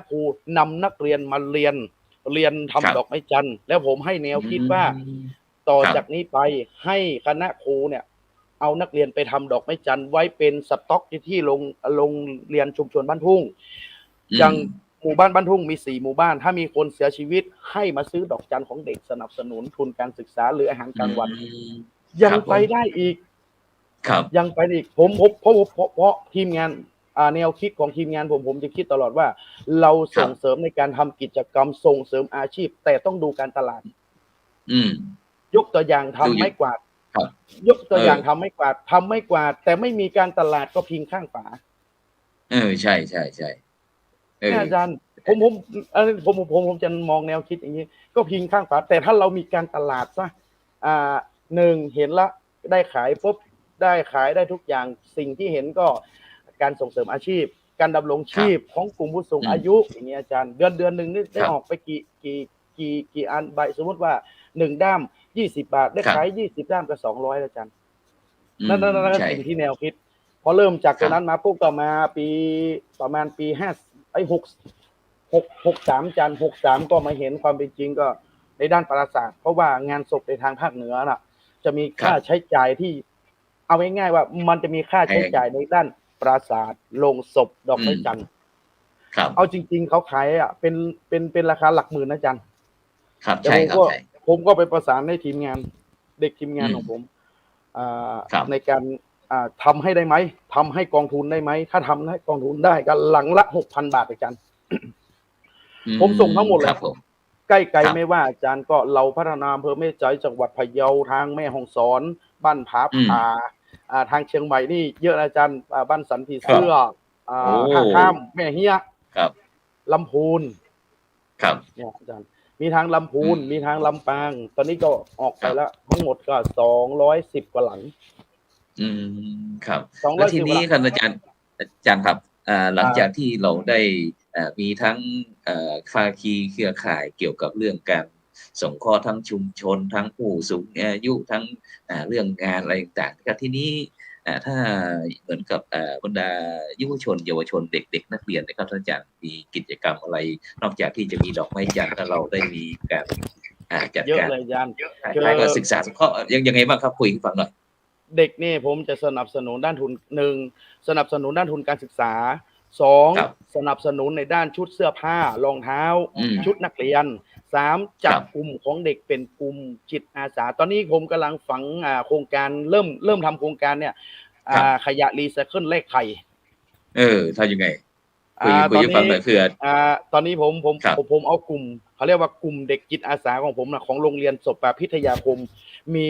ครูนำนักเรียนมาเรียนทำดอกไม้จันทร์แล้วผมให้แนวคิดว่าต่อจากนี้ไปให้คณะครูเนี่ยเอานักเรียนไปทำดอกไม้จันทร์ไว้เป็นสต็อกที่โรงเรียนชุมชนบ้านทุ่งอย่างหมู่บ้านบ้านทุ่งมี4 หมู่บ้านถ้ามีคนเสียชีวิตให้มาซื้อดอกจันทร์ของเด็กสนับสนุนทุนการศึกษาหรืออาหารกลางวันยังไปได้อีกยังไปอีกผมเพราะทีมงานแนวคิดของทีมงานผมจะคิดตลอดว่าเราส่งเสริมในการทำกิจกรรมส่งเสริมอาชีพแต่ต้องดูการตลาดยกตัวอย่างทำไม้กวาดยกตัวอย่างทำไม้กวาดแต่ไม่มีการตลาดก็พิงข้างฝาใช่อาจารย์ผมจะมองแนวคิดอย่างนี้ก็พิงข้างฝาแต่ถ้าเรามีการตลาดซะ1เห็นละได้ขายปุ๊บได้ขายได้ทุกอย่างสิ่งที่เห็นก็การส่งเสริมอาชีพการดำรงชีพของกลุ่มผู้สูงอายุอย่างเงี้ยอาจารย์เดือนนึงนี่ได้ออกไปกี่อันใบสมมติว่า1ด้าม20 บาทได้ขาย20ด้ามก็200อาจารย์นั่นคือสิ่งที่แนวคิดพอเริ่มจากตรงนั้นมาปุ๊บต่อมาประมาณปี63จัน63ก็มาเห็นความเป็นจริงก็ในด้านปราสาทเพราะว่างานศพในทางภาคเหนือน่ะจะมีค่าใช้จ่ายที่เอาง่ายๆว่ามันจะมีค่าใช้จ่ายในด้านปราสาทโรงศพดอกไม้จันทร์เอาจริงๆเขาขายเป็นราคาหลักหมื่นนะจันครับใช่ครับผมก็ไปประสานให้ทีมงานเด็กทีมงานของผมในการทำให้ได้ไหมทำให้กองทุนได้ไหมถ้าทำให้กองทุนได้ก็หลังละ 6,000 บาทอาจารย์ผมส่งทั้งหมดเลยใกล้ไกลไม่ว่าอาจารย์ก็เราพัฒนาอำเภอแม่ใจจังหวัดพะเยาทางแม่ฮ่องสอนบ้านผาป่าทางเชียงใหม่นี่เยอะอาจารย์บ้านสันผีเสื้อท่าข้ามแม่เฮียลำพูนเนี่ยอาจารย์มีทางลำพูนมีทางลำปางตอนนี้ก็ออกไปแล้วทั้งหมดก็210 กว่าหลังครับแล้วทีนี้ครับอาจารย์ครับหลังจากที่เราได้มีทั้งภาคีเครือข่ายเกี่ยวกับเรื่องการสงเคราะห์ทั้งชุมชนทั้งผู้สูงอายุทั้งเรื่องงานอะไรต่างๆครับทีนี้ถ้าเหมือนกับบรรดายุวชนเยาวชนเด็กๆนักเรียนนะครับอาจารย์มีกิจกรรมอะไรนอกจากที่จะมีดอกไม้จันทร์ถ้าเราได้มีการจัดการการศึกษาสงเคราะห์ยังไงบ้างครับคุยให้ฟังหน่อยเด็กนี่ผมจะสนับสนุนด้านทุน1สนับสนุนด้านทุนการศึกษา2สนับสนุนในด้านชุดเสื้อผ้ารองเท้าชุดนักเรียน 3จัดกลุ่มของเด็กเป็นกลุ่มจิตอาสาตอนนี้ผมกำลังฝังโครงการเริ่มทำโครงการเนี่ยขยะรีไซเคิลแลกไข่ทำยังไงคุยให้ฟังหน่อยเพื่อตอนนี้ผมเอากลุ่มเขาเรียกว่ากลุ่มเด็กจิตอาสาของผมนะของโรงเรียนศพพิทยาคมมี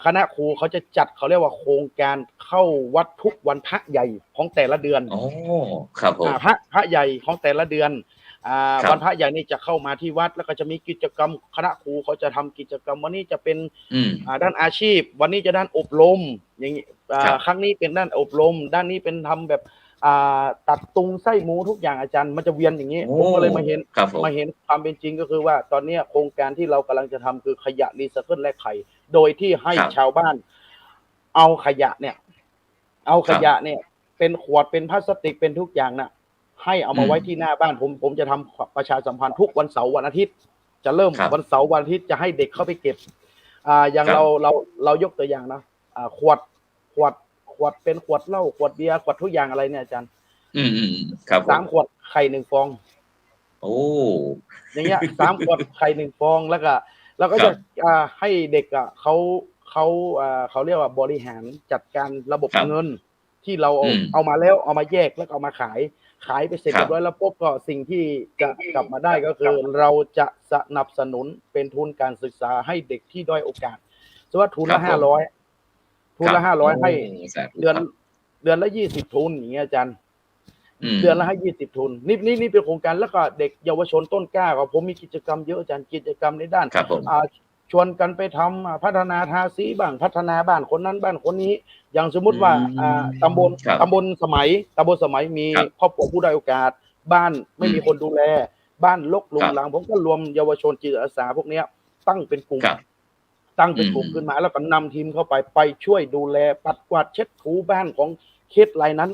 คณะครูเขาจะจัดเขาเรียกว่าโครงการเข้าวัดทุกวันพระใหญ่ของแต่ละเดือนครับผมพระใหญ่ของแต่ละเดือนวันพระใหญ่นี่จะเข้ามาที่วัดแล้วก็จะมีกิจกรรมคณะครูเขาจะทำกิจกรรมวันนี้จะเป็นด้านอาชีพวันนี้จะด้านอบรมอย่างนี้ครั้งนี้เป็นด้านอบรมด้านนี้เป็นทำแบบตัดตุงไส้หมูทุกอย่างอาจารย์มันจะเวียนอย่างนี้ผมก็เลยมาเห็นความเป็นจริงก็คือว่าตอนนี้โครงการที่เรากำลังจะทำคือขยะรีไซเคิลแลกไข่โดยที่ให้ชาวบ้านเอาขยะเนี่ยเป็นขวดเป็นพลาสติกเป็นทุกอย่างน่ะให้เอามาไว้ที่หน้าบ้านผมจะทำประชาสัมพันธ์ทุกวันเสาร์วันอาทิตย์จะเริ่มวันเสาร์วันอาทิตย์จะให้เด็กเข้าไปเก็บอย่างเรายกตัวอย่างนะขวดเป็นขวดเหล้าขวดเบียร์ขวดทุกอย่างอะไรเนี่ยอาจารย์ครับ3 ขวดไข่1 ฟองอย่างเงี้ย3 ขวดไข่1 ฟองแล้วก็จะให้เด็กเขาเรียกว่าบริหารจัดการระบบเงินที่เราเอามาแล้วเอามาแยกแล้วเอามาขายไปเสร็จเรียบร้อยแล้วปุ๊บก็สิ่งที่จะกลับมาได้ก็คือเราจะสนับสนุนเป็นทุนการศึกษาให้เด็กที่ด้อยโอกาสสมมติว่าทุนละ500ให้เดือนละ20 ทุนอย่างเงี้ยอาจารย์เดือนละให้20 ทุนนี่เป็นโครงการแล้วก็เด็กเยาวชนต้นกล้าก็ผมมีกิจกรรมเยอะอาจารย์กิจกรรมในด้านชวนกันไปทำพัฒนาทาสีบ้างพัฒนาบ้านคนนั้นบ้านคนนี้อย่างสมมุติว่าตำบลสมัยมีครอบครัวผู้ด้อยโอกาสบ้านไม่มีคนดูแลบ้านรกรุงรังผมก็รวมเยาวชนจิตอาสาพวกนี้ตั้งเป็นกลุ่มขึ้นมาแล้วก็นำทีมเข้าไปช่วยดูแลปัดกวาดเช็ดถูบ้านของเคสรายนั้น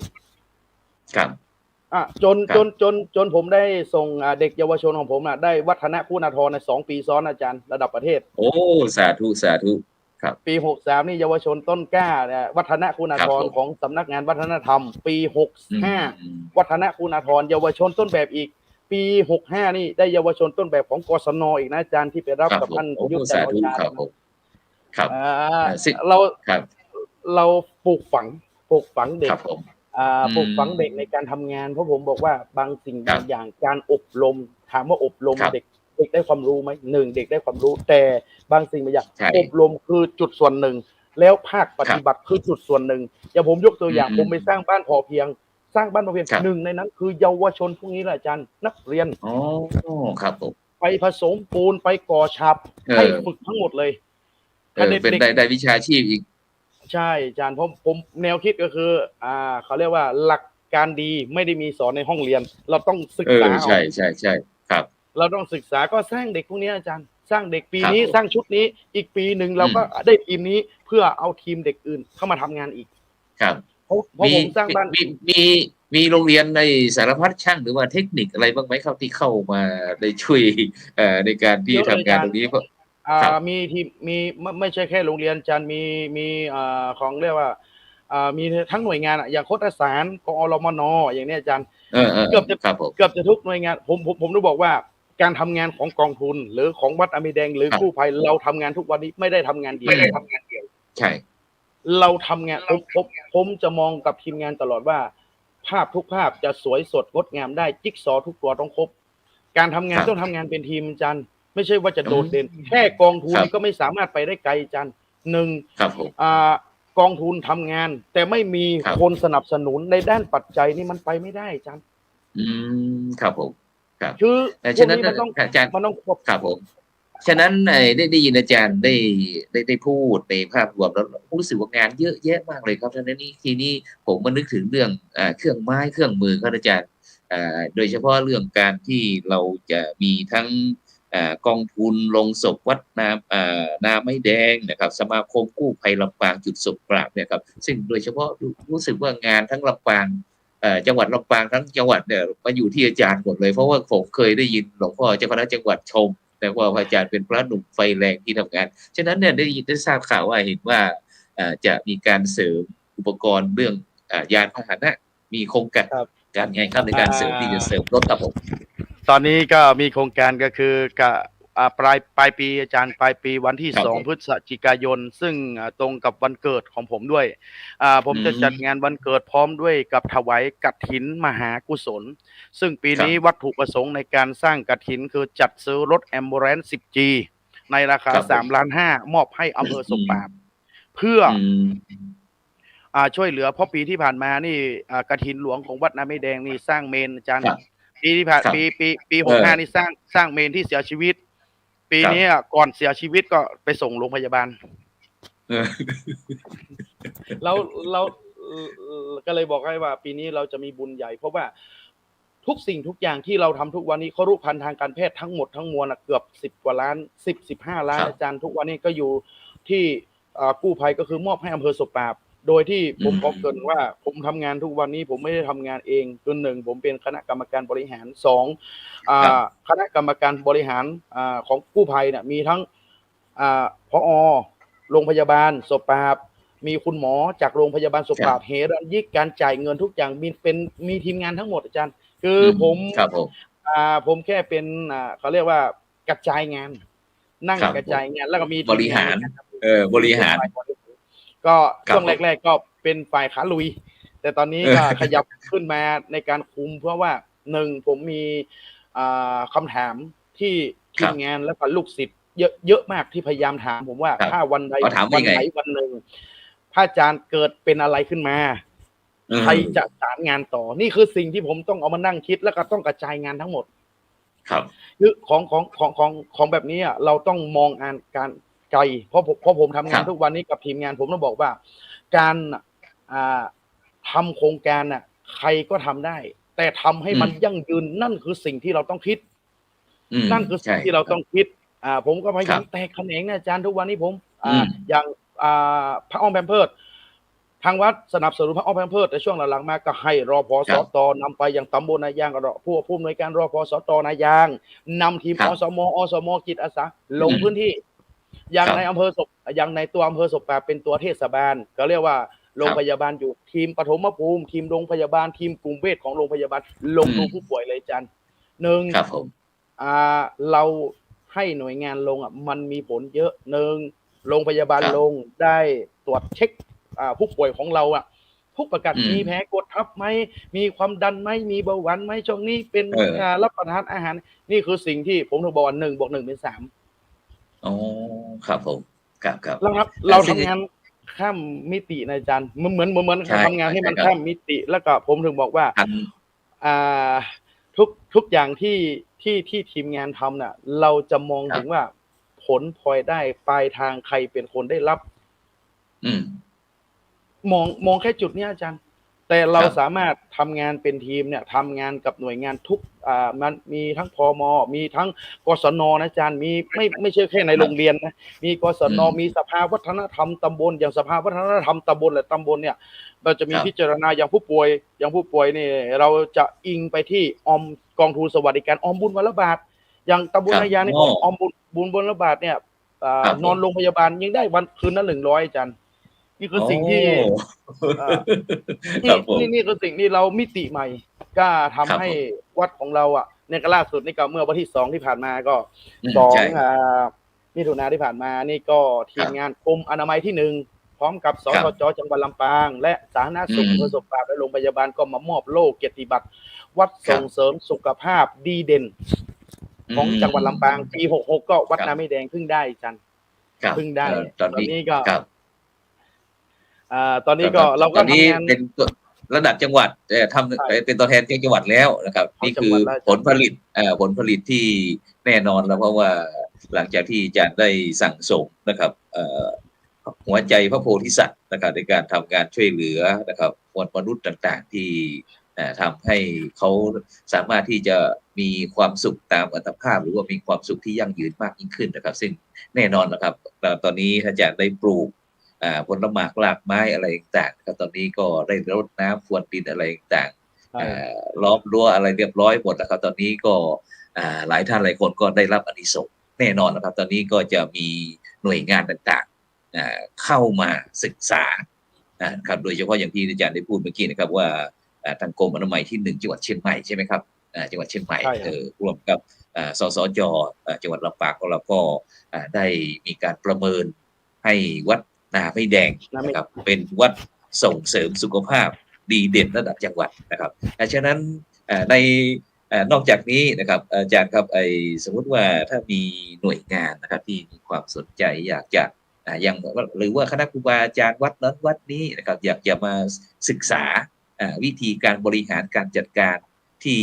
จนผมได้ส่งเด็กเยาวชนของผมได้วัฒนคุณธรใน2 ปีซ้อนอาจารย์ระดับประเทศสาธุครับปี63นี่เยาวชนต้นกล้าวัฒนคุณธรของสำนักงานวัฒนธรรมปี65วัฒนคุณธรเยาวชนต้นแบบอีกปี65นี่ได้เยาวชนต้นแบบของกศน.อีกนะอาจารย์ที่ไปรับกับท่านประยุทธ์จันทร์โอชาครับเราปลูกฝังเด็กปลูกฝังเด็กในการทำงานเพราะผมบอกว่าบางสิ่งบางอย่างการอบรมถามว่าอบรมเด็กได้ความรู้ไหม1เด็กได้ความรู้แต่บางสิ่งบางอย่างอบรมคือจุดส่วนหนึ่งแล้วภาคปฏิบัติคือจุดส่วนหนึ่งอย่างผมยกตัวอย่างผมไปสร้างบ้านพอเพียงหนึ่งในนั้นคือเยาวชนพวกนี้แหละอาจารย์นักเรียนครับผมไปผสมปูนไปก่อฉาบให้ฝึกทั้งหมดเลยเป็นได้วิชาชีพอีกใช่อาจารย์ผมแนวคิดก็คือเขาเรียกว่าหลักการดีไม่ได้มีสอนในห้องเรียนเราต้องศึกษาใช่ครับเราต้องศึกษาก็สร้างเด็กพวกนี้อาจารย์สร้างเด็กปีนี้สร้างชุดนี้อีกปีหนึ่งเราก็ได้ทีมนี้เพื่อเอาทีมเด็กอื่นเข้ามาทำงานอีกครับเพราะผมสร้างบ้านมีโรงเรียนในสารพัดช่างหรือว่าเทคนิคอะไรบ้างไหมครับที่เข้ามาได้ช่วยในการที่ทำงานตรงนี้มีทีมีไม่ใช่แค่โรงเรียนอาจารย์มีของเรียกว่ามีทั้งหน่วยงานอย่างโคตรสารกอรมนอย่างนี้อาจารย์เกือบจะทุกหน่วยงานผมต้องบอกว่าการทำงานของกองทุนหรือของวัดอมีแดงหรือกู้ภัยเราทำงานทุกวันนี้ไม่ได้ทำงานเดียวใช่เราทำงานผมจะมองกับทีมงานตลอดว่าภาพทุกภาพจะสวยสดงดงามได้จิ๊กซอทุกตัวต้องครบการทำงานต้องทำงานเป็นทีมอาจารย์ไม่ใช่ว่าจะโดดเด่นแค่กองทุนก็ไม่สามารถไปได้ไกลอาจารย์กองทุนทำงานแต่ไม่มีคนสนับสนุนในด้านปัจจัยนี่มันไปไม่ได้อาจารย์ครับผมครับคือฉะนั้นอาจารย์มันต้องครบครับผมฉะนั้นได้ยินอาจารย์ได้พูดในภาพรวมแล้วรู้สึกว่างานเยอะแยะมากเลยครับฉะนั้นทีนี้ผมมานึกถึงเรื่องเครื่องไม้เครื่องมือครับอาจารย์โดยเฉพาะเรื่องการที่เราจะมีทั้งกองทุนลงศพวัดนาไม้แดงนะครับสมาคมกู้ภัยลำปางจุดศพปราบเนี่ยครับซึ่งโดยเฉพาะรู้สึกว่างานทั้งลำปางจังหวัดลำปางทั้งจังหวัดเนี่ยมาอยู่ที่อาจารย์หมดเลยเพราะว่าผมเคยได้ยินหลวงพ่อเจ้าคณะจังหวัดชมแต่ว่าอาจารย์เป็นพระหนุ่มไฟแรงที่ทำงานฉะนั้นเนี่ยได้ทราบข่าวว่าเห็นว่าจะมีการเสริมอุปกรณ์เรื่องยานพาหนะมีโครงการไงครับในการเสริมที่จะเสริมรถครับผม ตอนนี้ก็มีโครงการก็คือกับปลายปีอาจารย์ปลายปีวันที่2 พฤศจิกายนซึ่งตรงกับวันเกิดของผมด้วยผมจะจัดงานวันเกิดพร้อมด้วยกับถวายกฐินมหากุศลซึ่งปีนี้วัตถุประสงค์ในการสร้างกฐินคือจัดซื้อรถแอมบูเลนซ์ 10G ในราคา3.5 ล้านมอบให้อำเภอศพปราบเพื่อช่วยเหลือเพราะปีที่ผ่านมานี่กฐินหลวงของวัดนาไม่แดงนี่สร้างเมนอาจารย์ปีที่ผ่านปี65นี่สร้างเมนที่เสียชีวิตปีนี้ก่อนเสียชีวิตก็ไปส่งโรงพยาบาลเราก็เลยบอกให้ว่าปีนี้เราจะมีบุญใหญ่เพราะว่าทุกสิ่งทุกอย่างที่เราทำทุกวันนี้ครุภัณฑ์ทางการแพทย์ทั้งหมดทั้งมวลเกือบ10 กว่าล้าน15 ล้านอาจารย์ทุกวันนี้ก็อยู่ที่กู้ภัยก็คือมอบให้อำเภอศพปราบโดยที่ผมบอกเกินว่าผมทำงานทุกวันนี้ผมไม่ได้ทำงานเองคือ1ผมเป็นคณะกรรมการบริหาร2คณะกรรมการบริหารของกู้ภัยเนี่ยมีทั้งผอ.โรงพยาบาลศพปราบมีคุณหมอจากโรงพยาบาลศพปราบเฮรัญยิกการจ่ายเงินทุกอย่างมีทีมงานทั้งหมดอาจารย์คือผมแค่เป็นเขาเรียกว่ากระจายงานนั่งกระจายงานแล้วก็มีบริหารก็ช่วงแรกๆก็เป็นฝ่ายขาลุยแต่ตอนนี้ก็ขยับขึ้นมาในการคุมเพราะว่า1ผมมีคำถามที่ทีมงานและก็ลูกศิษย์เยอะมากที่พยายามถามผมว่าถ้าวันใดวันไหนวันหนึ่งพระอาจารย์เกิดเป็นอะไรขึ้นมาใครจะสารงานต่อนี่คือสิ่งที่ผมต้องเอามานั่งคิดแล้วก็ต้องกระจายงานทั้งหมดครับคือของแบบนี้เราต้องมองการไกลเพราะผมทำงานทุกวันนี้กับทีมงานผมต้องบอกว่าการทำโครงการน่ะใครก็ทำได้แต่ทำให้มันยั่งยืนนั่นคือสิ่งที่เราต้องคิดนั่นคือสิ่งที่เราต้องคิดผมก็พยายามแตกแขนงอาจารย์ทุกวันนี้ผมอย่างพระอ้อมแพมเพิร์สทางวัดสนับสนุนพระอ้อมแพมเพิร์สแต่ช่วงหลังๆมาก็ให้รพสตนำไปอย่างตำบลนายางก็ผู้อำนวยการรพสตนายางนำทีมอสมจิตอาสาลงพื้นที่อย่างในอำเภอศพอย่างในตัวอำเภอศพปราบเป็นตัวเทศบาลก็เรียกว่าโรงพยาบาลอยู่ทีมปฐมภูมิทีมโรงพยาบาลทีมกลุ่มเวชของโรงพยาบาลลงดูผู้ป่วยเลยอาจารย์เราให้หน่วยงานลงมันมีผลเยอะโรงพยาบาลลงได้ตรวจเช็คผู้ป่วยของเราทุกประการมีแผลกดทับไหมมีความดันไหมมีเบาหวานไหมช่วงนี้เป็นรับประทานอาหารนี่คือสิ่งที่ผมถึงบอกว่า1 + 1 เป็น 3อ๋อครับผมครับเราทำงานข้ามมิตินะอาจารย์เหมือนทำงานให้มันข้ามมิติแล้วก็ผมถึงบอกว่าทุกอย่างที่ทีมงานทำน่ะเราจะมองถึงว่าผลพลอยได้ปลายทางใครเป็นคนได้รับมองแค่จุดนี้อาจารย์แต่เราสามารถทำงานเป็นทีมเนี่ยทำงานกับหน่วยงานทุกมันมีทั้งพม.มีทั้งกศน.นะอาจารย์มีไม่ใช่แค่ในโรงเรียนนะมีกศน.มีสภาวัฒนธรรมตำบลอย่างสภาวัฒนธรรมตำบลและตำบลเนี่ยเราจะมีพิจารณาอย่างผู้ป่วยนี่เราจะอิงไปที่กองทุนสวัสดิการบุญวันละบาทอย่างตำบลนายางนี่บุญวันละบาทเนี่ยนอนโรงพยาบาลยังได้วันคืนละ100อาจารย์นี่คือสิ่งที่นี่คือสิ่งที่เรามิติใหม่ก็ทำให้วัดของเราในกล่าสุดนี่ก็เมื่อวันที่2ที่ผ่านมาก็2มิถุนายนที่ผ่านมานี่ก็ทีมงานกรมอนามัยที่1พร้อมกับสทจ.จังหวัดลำปางและสาธารณสุขอำเภอศพปราบและโรงพยาบาลก็มามอบโล่เกียรติบัตรวัดส่งเสริมสุขภาพดีเด่นของจังหวัดลำปางปี66ก็วัดนาไม่แดงเพิ่งได้จันเพิ่งได้ตอนนี้ก็ตอนนี้ก็เราก็ทำงานเป็นระดับจังหวัดทำเป็นตัวแทนจังหวัดแล้วนะครับนี่คือผลผลิตที่แน่นอนแล้วเพราะว่าหลังจากที่อาจารย์ได้สั่งส่งนะครับหัวใจพระโพธิสัตว์นะครับในการทำการช่วยเหลือนะครับมนุษย์ต่างๆที่ทำให้เขาสามารถที่จะมีความสุขตามอัตภาพหรือว่ามีความสุขที่ยั่งยืนมากยิ่งขึ้นนะครับซึ่งแน่นอนนะครับตอนนี้อาจารย์ได้ปลูกผลไม้รากไม้อะไรต่างๆครับตอนนี้ก็ได้รดน้ำพรวนดินอะไรต่างๆล้อมรั้วอะไรเรียบร้อยหมดแล้วครับตอนนี้ก็หลายท่านหลายคนก็ได้รับอานิสงส์แน่นอนนะครับตอนนี้ก็จะมีหน่วยงานต่างๆเข้ามาศึกษานะครับโดยเฉพาะอย่างที่อาจารย์ได้พูดเมื่อกี้นะครับว่าทางกรมอนามัยที่1จังหวัดเชียงใหม่ใช่ไหมครับ จังหวัดเชียงใหม่ใช่ครับร่วมกับสสจจังหวัดลำปางของเราก็ได้มีการประเมินให้วัดนาไม่แดงนะไม่นะครับเป็นวัดส่งเสริมสุขภาพดีเด่นระดับจังหวัดนะครับฉะนั้นในนอกจากนี้นะครับอาจารย์ครับสมมุติว่าถ้ามีหน่วยงานนะครับที่มีความสนใจอยากจะยังหรือว่าคณะครูบาอาจารย์วัดนั้นวัดนี้นะครับอยากจะมาศึกษาวิธีการบริหารการจัดการที่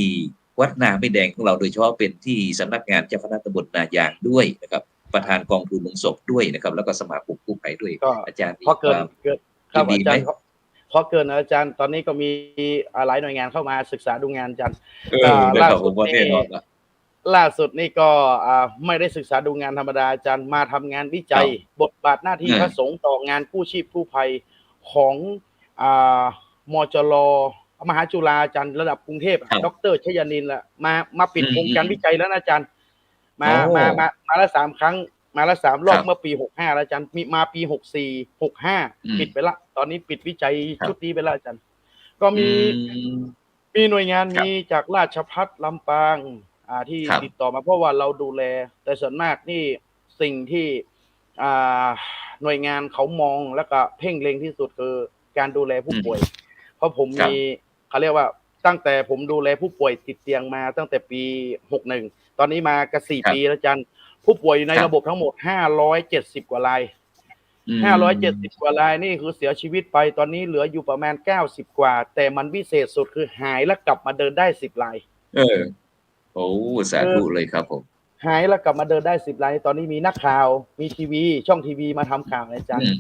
วัดนาไม่แดงของเราโดยเฉพาะเป็นที่สำนักงานเจ้าคณะตำบลนายางด้วยนะครับประธานกองทุนลงศพด้วยนะครับแล้วก็สมาคมกู้ภัยด้วยก็อาจารย์มีพอเกิความนเกินคยิรับนดีไหมอาจารย์พอเกินอาจารย์ตอนนี้ก็มีหลายหน่วยงานเข้ามาศึกษาดูงานอาจารย์ล่านะครับผสุดมว่าแน่นี่นอนนะล่าสุดนี่ก็ไม่ได้ศึกษาดูงานธรรมดาอาจารย์มาทำงานวิคจัยรับบทบาทหน้าที่พระสงฆ์ต่องานกู้ชีพกู้ภัยของอ่ามจรมหาจุฬาอาจารย์ระดับกรุงเทพครับดรชยนินทร์ละมาปิอืดโครงการวิมจัยแล้วนะอาจารย์โอ้มาละ3 ครั้งมาละ3 รครับอบเมื่อปี65แล้วอาจารย์มีมาปี64 65อืมปิดไปละตอนนี้ปิดวิจัยครับชุดนี้ไปแล้วอาจารย์ก็อืมมีหน่วยงานมีครับจากราชภัฏลำปางที่ครับติดต่อมาเพราะว่าเราดูแลแต่ส่วนมากนี่สิ่งที่อ่าหน่วยงานเขามองแล้วก็เพ่งเล็งที่สุดคือการดูแลผู้อืป่วยมเพราะผมมีครับเขาเรียกว่าตั้งแต่ผมดูแลผู้ป่วยติดเตียงมาตั้งแต่ปี61ตอนนี้มาก็4ครับปีแล้วอาจารย์ผู้ป่วยในครับระบบทั้งหมด570กว่ารายอื570มกว่ารายนี่คือเสียชีวิตไปตอนนี้เหลืออยู่ประมาณ90กว่าแต่มันพิเศษสุดคือหายแล้วกลับมาเดินได้10รายเออโอ้สาคือธุเลยครับผมหายแล้วกลับมาเดินได้10รายตอนนี้มีนักข่าวมีทีวีช่องทีวีมาทำข่าวอาจารย์อืม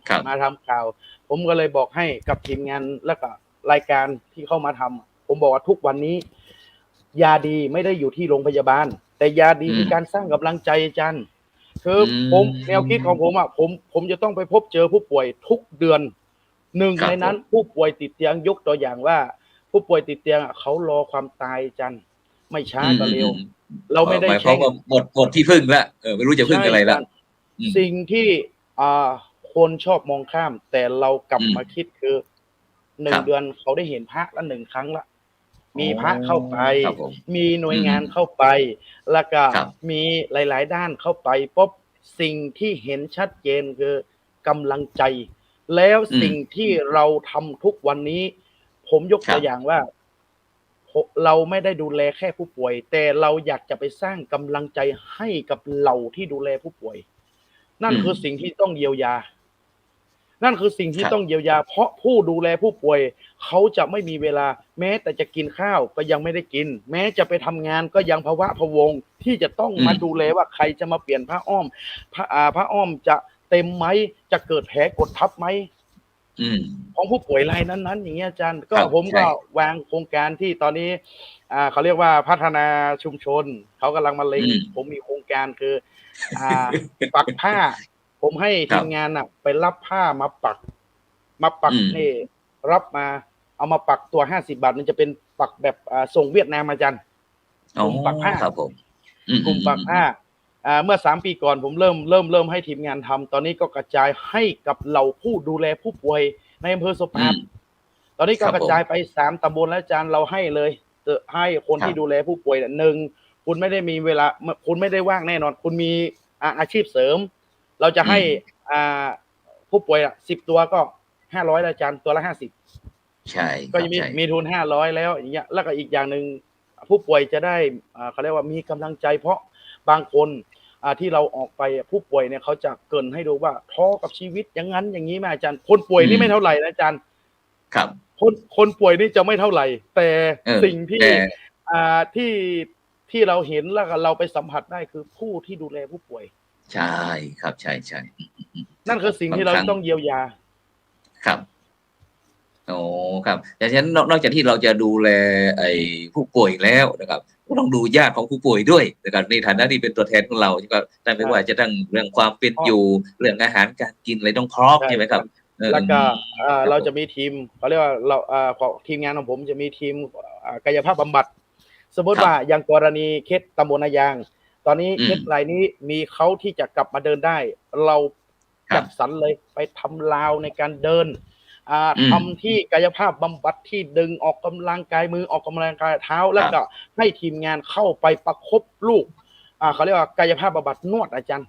ครับมาทำข่าวผมก็เลยบอกให้กับทีมงานแล้วก็รายการที่เข้ามาทำผมบอกว่าทุกวันนี้ยาดีไม่ได้อยู่ที่โรงพยาบาลแต่ยาดีอืมคือการสร้างกำลังใจอาจารย์คืออืผมแนวคิดของผมมผมจะต้องไปพบเจอผู้ป่วยทุกเดือนหนึ่งในนั้นครับผมผู้ป่วยติดเตียงยกตัวอย่างว่าผู้ป่วยติดเตียงเขารอความตายอาจารย์ไม่ช้าอืก็เร็วมเราไม่ได้หมายความแช่ง ว่าหมดที่พึ่งแล้วไม่รู้จะพึ่งใช่อะไรแล้วอาจารย์อืมสิ่งที่อ่าคนชอบมองข้ามแต่เรากลับอืมมาคิดคือหครับนึ่งเดือนเขาได้เห็นพระละ1 ครั้งละอ๋อมีพระเข้าไปครับผมมีหน่วยอืมงานเข้าไปแล้วก็ครับมีหลายๆด้านเข้าไปปุ๊บสิ่งที่เห็นชัดเจนคือกำลังใจแล้วอืมสิ่งที่เราทำทุกวันนี้ผมยกครับตัวอย่างว่าเราไม่ได้ดูแลแค่ผู้ป่วยแต่เราอยากจะไปสร้างกำลังใจให้กับเราที่ดูแลผู้ป่วย นั่นอืมคือสิ่งที่ต้องเยียวยา นั่นคือสิ่งคที่รับต้องเยียวยาเพราะผู้ดูแลผู้ป่วยเขาจะไม่มีเวลาแม้แต่จะกินข้าวก็ยังไม่ได้กินแม้จะไปทำงานก็ยังพะวะพะวงที่จะต้องอืมมาดูแลว่าใครจะมาเปลี่ยนผ้าอ้อมผ้าอ้อมจะเต็มไหมจะเกิดแผลกดทับไหมอืมของผู้ป่วยรายนั้นๆอย่างเงี้ยอาจารย์คก็รับใช่ผมก็วางโครงการที่ตอนนี้เขาเรียกว่าพัฒนาชุมชนเขากำลังมาเล็งอืมผมมีโครงการคืออ่าปักผ้าผมให้ครับทีมงานน่ะไปรับผ้ามาปักอืมนี่รับมาเอามาปักตัว50 บาทมันจะเป็นปักแบบส่งเวียดนามอาจารย์อ๋อกลุ่มปักผ้าครับผมอืมกลุ่มปักผ้าเมื่อ3 ปีก่อนผมเริ่มให้ทีมงานทำตอนนี้ก็กระจายให้กับเหล่าผู้ดูแลผู้ป่วยในอำเภอศพอืมปราบตอนนี้ครับผมก็กระจายไป3 ตำบลแล้วอาจารย์เราให้เลยให้คนที่ดูแลครับผู้ป่วยหนึ่งคุณไม่ได้มีเวลาคุณไม่ได้ว่างแน่นอนคุณมีอาชีพเสริมเราจะให้อืมอ่าผู้ป่วย10 ตัวก็500อาจารย์ตัวละ50ใช่คก็จะรับใช่มีทุน500แล้วอย่างเงี้ยแล้วก็อีกอย่างหนึ่งผู้ป่วยจะได้เขาเรียกว่ามีกำลังใจเพราะบางคนที่เราออกไปผู้ป่วยเนี่ยเขาจะเกริ่นให้ดูว่าท้อกับชีวิตอย่างนั้นอย่างนี้มาอาจารย์คนป่วยอืมนี่ไม่เท่าไหร่นะอาจารย์ครับคนป่วยนี่จะไม่เท่าไหร่แต่เออสิ่งที่แต่อ่าที่ที่เราเห็นแล้วก็เราไปสัมผัสได้คือผู้ที่ดูแลผู้ป่วยใช่ครับใช่ๆอืมนั่นคือสิ่งที่เราบางครั้งต้องเยียวยาครับ อ๋อครับอย่างฉะนั้นนอกจากที่เราจะดูแลไอ้ผู้ป่วยแล้วนะครับก็ต้องดูญาติของผู้ป่วยด้วยนะครับในฐานะที่เป็นตัวแทนของเราก็ได้ไม่ใช่ว่าจะทั้งเรื่องความเป็นเพราะ อยู่เรื่องอาหารการกินอะไรต้องพร้อมใช่ใช่ไหมครับอาจารย์แล้วก็เราครับผมจะมีทีมเขาเรียกว่าเราของทีมงานของผมจะมีทีมกายภาพบำบัดสมมคติรับว่าอย่างกรณีเคสตำบลนายางตอนนี้อืมเคสรายนี้มีเขาที่จะกลับมาเดินได้เราครับจัดสรรเลยไปทำราวในการเดิน อืมทำที่กายภาพบำบัดที่ดึงออกกำลังกายมือออกกำลังกายเท้าครับแล้วก็ให้ทีมงานเข้าไปประคบลูกเขาเรียกว่ากายภาพบำบัดนวดอาจารย์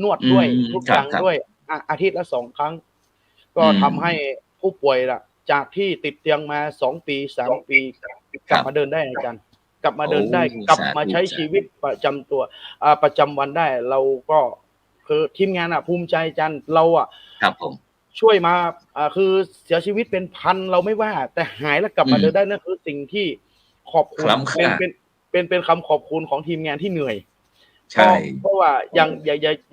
นวดอืด้วยมทุกครับครับอย่างด้วยอาทิตย์ละ2 ครั้งก็อืมทำให้ผู้ป่วยล่ะจากที่ติดเตียงมา2 ปี3 ปีกครับลับมาเดินได้อาจารย์กลับมาโอ้เดินได้กลับสาธุมาใช้สาธุชีวิตประจำตัวประจำวันได้เราก็คือทีมงานภูมิใจอาจารย์เราครับผมช่วยมาคือเสียชีวิตเป็นพันเราไม่ว่าแต่หายแล้วกลับอืมมาเดินได้นั่นคือสิ่งที่ขอบคุณคล้ำค่าเป็นคำขอบคุณของทีมงานที่เหนื่อยเพใช่ราะเพราะว่าโอ้อย่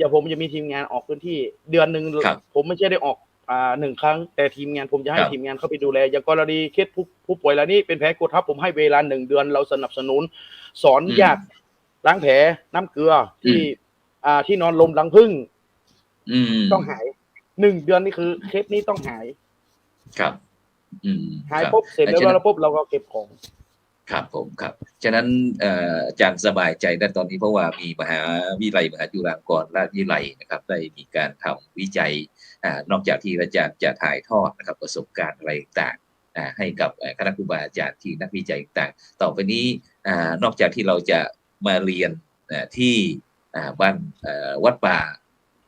างผมจะมีทีมงานออกพื้นที่เดือนหนึ่งครับผมไม่ใช่ได้ออก1 ครั้งแต่ทีมงานผมจะคให้รับทีมงานเข้าไปดูแลอย่างกรณีเคสผู้ป่วยรายนี้เป็นแผลกดทับผมให้เวลา1 เดือนเราสนับสนุนสอนอืมญาติล้างแผลน้ำเกลืออืที่มที่นอนลมรังผึ้งอืมต้องหาย1 เดือนนี่คือเคสนี้ต้องหายครับอืมหาครับยปุ๊บเสร็จแล้วฉะนั้น แล้วปุ๊บเราก็เก็บของครับผมครับฉะนั้นอาจารย์สบายใจได้ตอนนี้เพราะว่ามีมหาวิทยาลัยมหาจุฬาลงกรณราชวิทยาลัยนะครับได้มีการทำวิจัยนอกจากที่อาจารย์จะถ่ายทอดนะครับประสบการณ์อะไรต่างให้กับคณะครูบาอาจารย์ที่นักวิจัยต่างต่อไปนี้นอกจากที่เราจะมาเรียนที่บ้านวัดป่า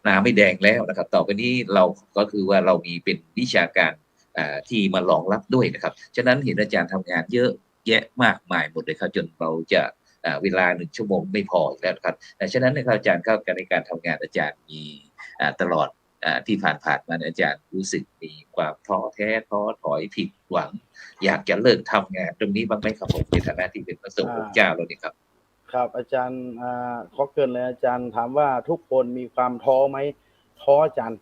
นาไม่แดงแล้วนะครับต่อไปนี้เราก็คือว่าเรามีเป็นวิชาการที่มารองรับด้วยนะครับฉะนั้นเห็นอาจารย์ทำงานเยอะแยะมากมายหมดเลยครับจนเราจะเวลา1 ชั่วโมงไม่พออีกแล้วครับฉะนั้นนะครับอาจารย์เข้าในการทำงานอาจารย์มีตลอดที่ผ่านมาอาจารย์รู้สึกมีความท้อแท้ท้อถอยผิดหวังอยากจะเลิกทำงานตรงนี้บ้างไหมครับผมในฐานะที่เป็นพระสงฆ์องค์เจ้าแล้วนี่ครับครับอาจารย์ขอเกริ่นเลยอาจารย์ถามว่าทุกคนมีความท้อไหมท้ออาจารย์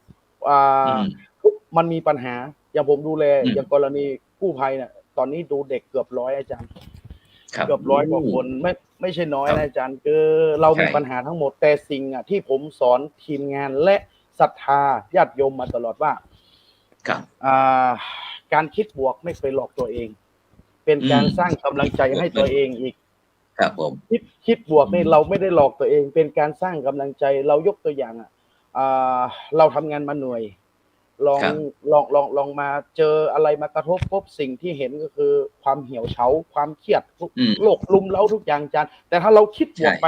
อ่าอืมมันมีปัญหาอย่างผมดูแลอืมอย่างกรณีกู้ภัยเนี่ยตอนนี้ดูเด็กเกือบ100อาจารย์ครับเกือบ100กว่าคนไม่ใช่น้อยครับนะอาจารย์คือเรามีใช่ปัญหาทั้งหมดแต่สิ่งที่ผมสอนทีมงานและศรัทธาญาติโยมมาตลอดว่าครับอ่าการคิดบวกไม่เคยหลอกตัวเองเป็นอืมการสร้างกำลังใจให้ตัวเองอีก ครับผมคิดบวกอืมนี่เราไม่ได้หลอกตัวเองเป็นการสร้างกำลังใจเรายกตัวอย่างอ่เราทำงานมาเหนื่อยลองครับลองมาเจออะไรมากระทบปุ๊บสิ่งที่เห็นก็คือความเหี่ยวเฉาความเครียดอืมโรครุมเร้าทุกอย่างอาจารย์แต่ถ้าเราคิดบวใช่กไป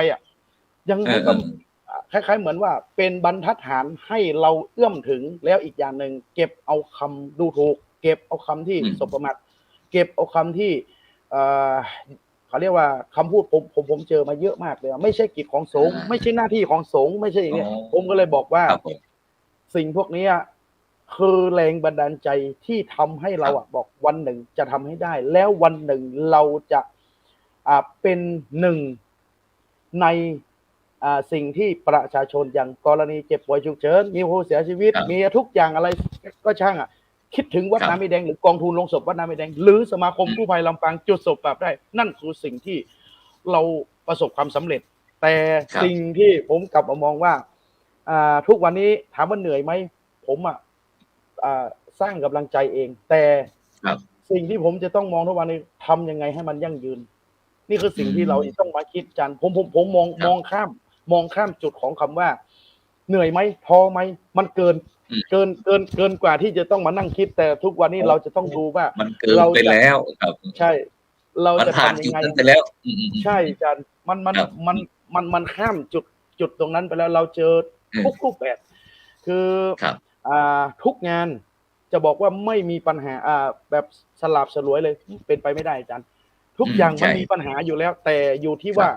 ยังไงก็เออเออคล้ายๆเหมือนว่าเป็นบรรทัดฐานให้เราเอื้อมถึงแล้วอีกอย่างหนึ่งเก็บเอาคำดูถูกเก็บเอาคำที่อืมสบประมาทเก็บเอาคำที่เอ่อ เขาเรียกว่าคำพูดผมเจอมาเยอะมากเลยไม่ใช่กิจของสงฆ์ไม่ใช่หน้าที่ของสงฆ์ไม่ใช่อย่างอ๋อนี้ผมก็เลยบอกว่าครับผมสิ่งพวกนี้คือแรงบันดาลใจที่ทำให้เราครับบอกวันหนึ่งจะทำให้ได้แล้ววันหนึ่งเราจะเป็นหนึ่งในสิ่งที่ประชาชนอย่างกรณีเจ็บป่วยฉุกเฉินมีผู้เสียชีวิตครับมีทุกอย่างอะไรก็ช่างคิดถึงวัดครับน้ำไม่แดงหรือกองทุนลงศพวัดน้ำไม่แดงหรือสมาคมอืมกู้ภัยลำปางจุดศพปรับได้นั่นคือสิ่งที่เราประสบความสำเร็จแต่ครับสิ่งที่ผมกลับมามองว่าทุกวันนี้ถามว่าเหนื่อยไหมผมสร้างกำลังใจเองแต่ครับสิ่งที่ผมจะต้องมองทุกวันนี้ทำยังไงให้มันยั่งยืนนี่คืออืสิ่งที่เรามต้องมาคิดกันผมมองครับมองข้ามจุดของคำว่าเหนื่อยไหมท้อไหมมันเกินอืมเกินกว่าที่จะต้องมานั่งคิดแต่ทุกวันนี้โอ้เราจะต้องดูว่ามันเกินเราจะไปแล้วครับใช่เรามันจะผ่านจุดทำยังไงนั้นไปแล้วอืใช่มอาจารย์ๆครับมันข้ามจุดตรงนั้นไปแล้วเราเจออืมทุกรูปแบบคือครับทุกงานจะบอกว่าไม่มีปัญหาแบบสลับสลวยเลยเป็นไปไม่ได้อาจารย์ทุกอย่างมันใช่มีปัญหาอยู่แล้วแต่อยู่ที่ว่าค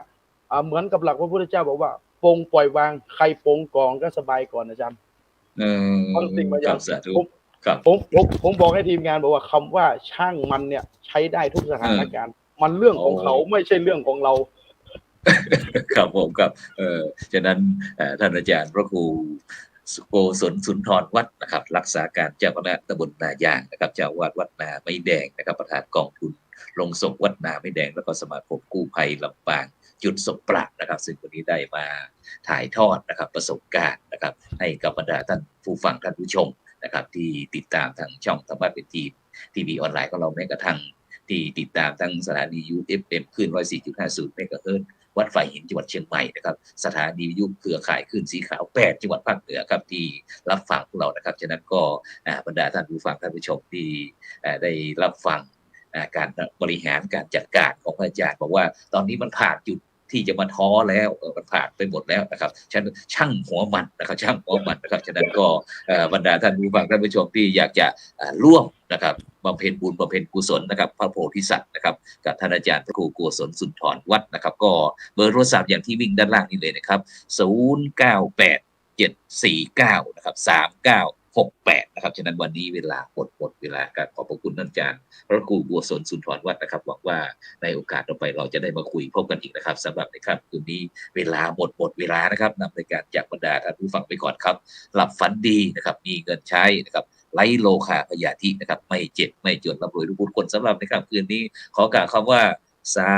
รับเหมือนกับหลักพระพุทธเจ้าบอกว่าปลงปล่อยวางใครปลงก่อนก็สบายก่อนอาจารย์เอบางสิ่งบางอย่างครับสาธุผมครับผมบอกให้ทีมงานบอกว่าคำว่าช่างมันเนี่ยใช้ได้ทุกสเออถานการณ์มันเรื่องโอ้ ของเขาไม่ใช่เรื่องของเราครับผมครับฉะนั้นท่านอาจารย์พระครูโกศลสุนทรวัดนะครับรักษาการเจ้าคณะตำบลนายางนะครับเจ้าวาดวัดนาไม้แดงนะครับประธานกองทุนลงศพวัดนาไม้แดงแล้วก็สมาคมกู้ภัยลำปางจุดศพปราบนะครับซึ่งวันนี้ได้มาถ่ายทอดนะครับประสบการณ์นะครับให้กับบรรดาท่านผู้ฟังท่านผู้ชมนะครับที่ติดตามทางช่องธรรมะเป็นทีวีออนไลน์ของเราแม้กระทั่งที่ติดตามทั้งสถานี UFM คลื่น104.50 เมกะเฮิรตซ์ วัดฝ่ายหินจังหวัดเชียงใหม่นะครับสถานีวิทยุเครือข่ายคลื่นสีขาว8จังหวัดภาคเหนือครับที่รับฟังพวกเรานะครับฉะนั้นก็บรรดาท่านผู้ฟังท่านผู้ชมที่ได้รับฟังการบริหารการจัดการของอาจารย์บอกว่าตอนนี้มันผ่านจุดที่จะมาท้อแล้วมันผ่านไปหมดแล้วนะครับช่างหัวมันนะครับช่างหัวมันนะครับฉะนั้นก็บรรดาท่านผู้ฟังท่านผู้ชมที่อยากจะร่วมนะครับบำเพ็ญบุญบำเพ็ญกุศลนะครับพระโพธิสัตว์นะครับกับท่านอาจารย์พระครูโกศลสุนทรวัดนะครับก็เบอร์โทรศัพท์อย่างที่วิ่งด้านล่างนี้เลยนะครับ098749นะครับ3968นะครับฉะนั้นวันนี้เวลาหมดเวลาการขอบพระคุณท่านอาจารย์พระครูโกศลสุนทรวัดนะครับหวังว่าในโอกาสต่อไปเราจะได้มาคุยพบกันอีกนะครับสำหรับในค่ำคืนนี้เวลาหมดเวลานะครับนำรายการจากบรรดาท่านผู้ฟังไปก่อนครับหลับฝันดีนะครับมีเงินใช้นะครับไร้โลคาพยาธินะครับไม่เจ็บไม่จนร่ำรวยทุกคนสำหรับในค่ำคืนนี้ขอกล่าวคำว่าสา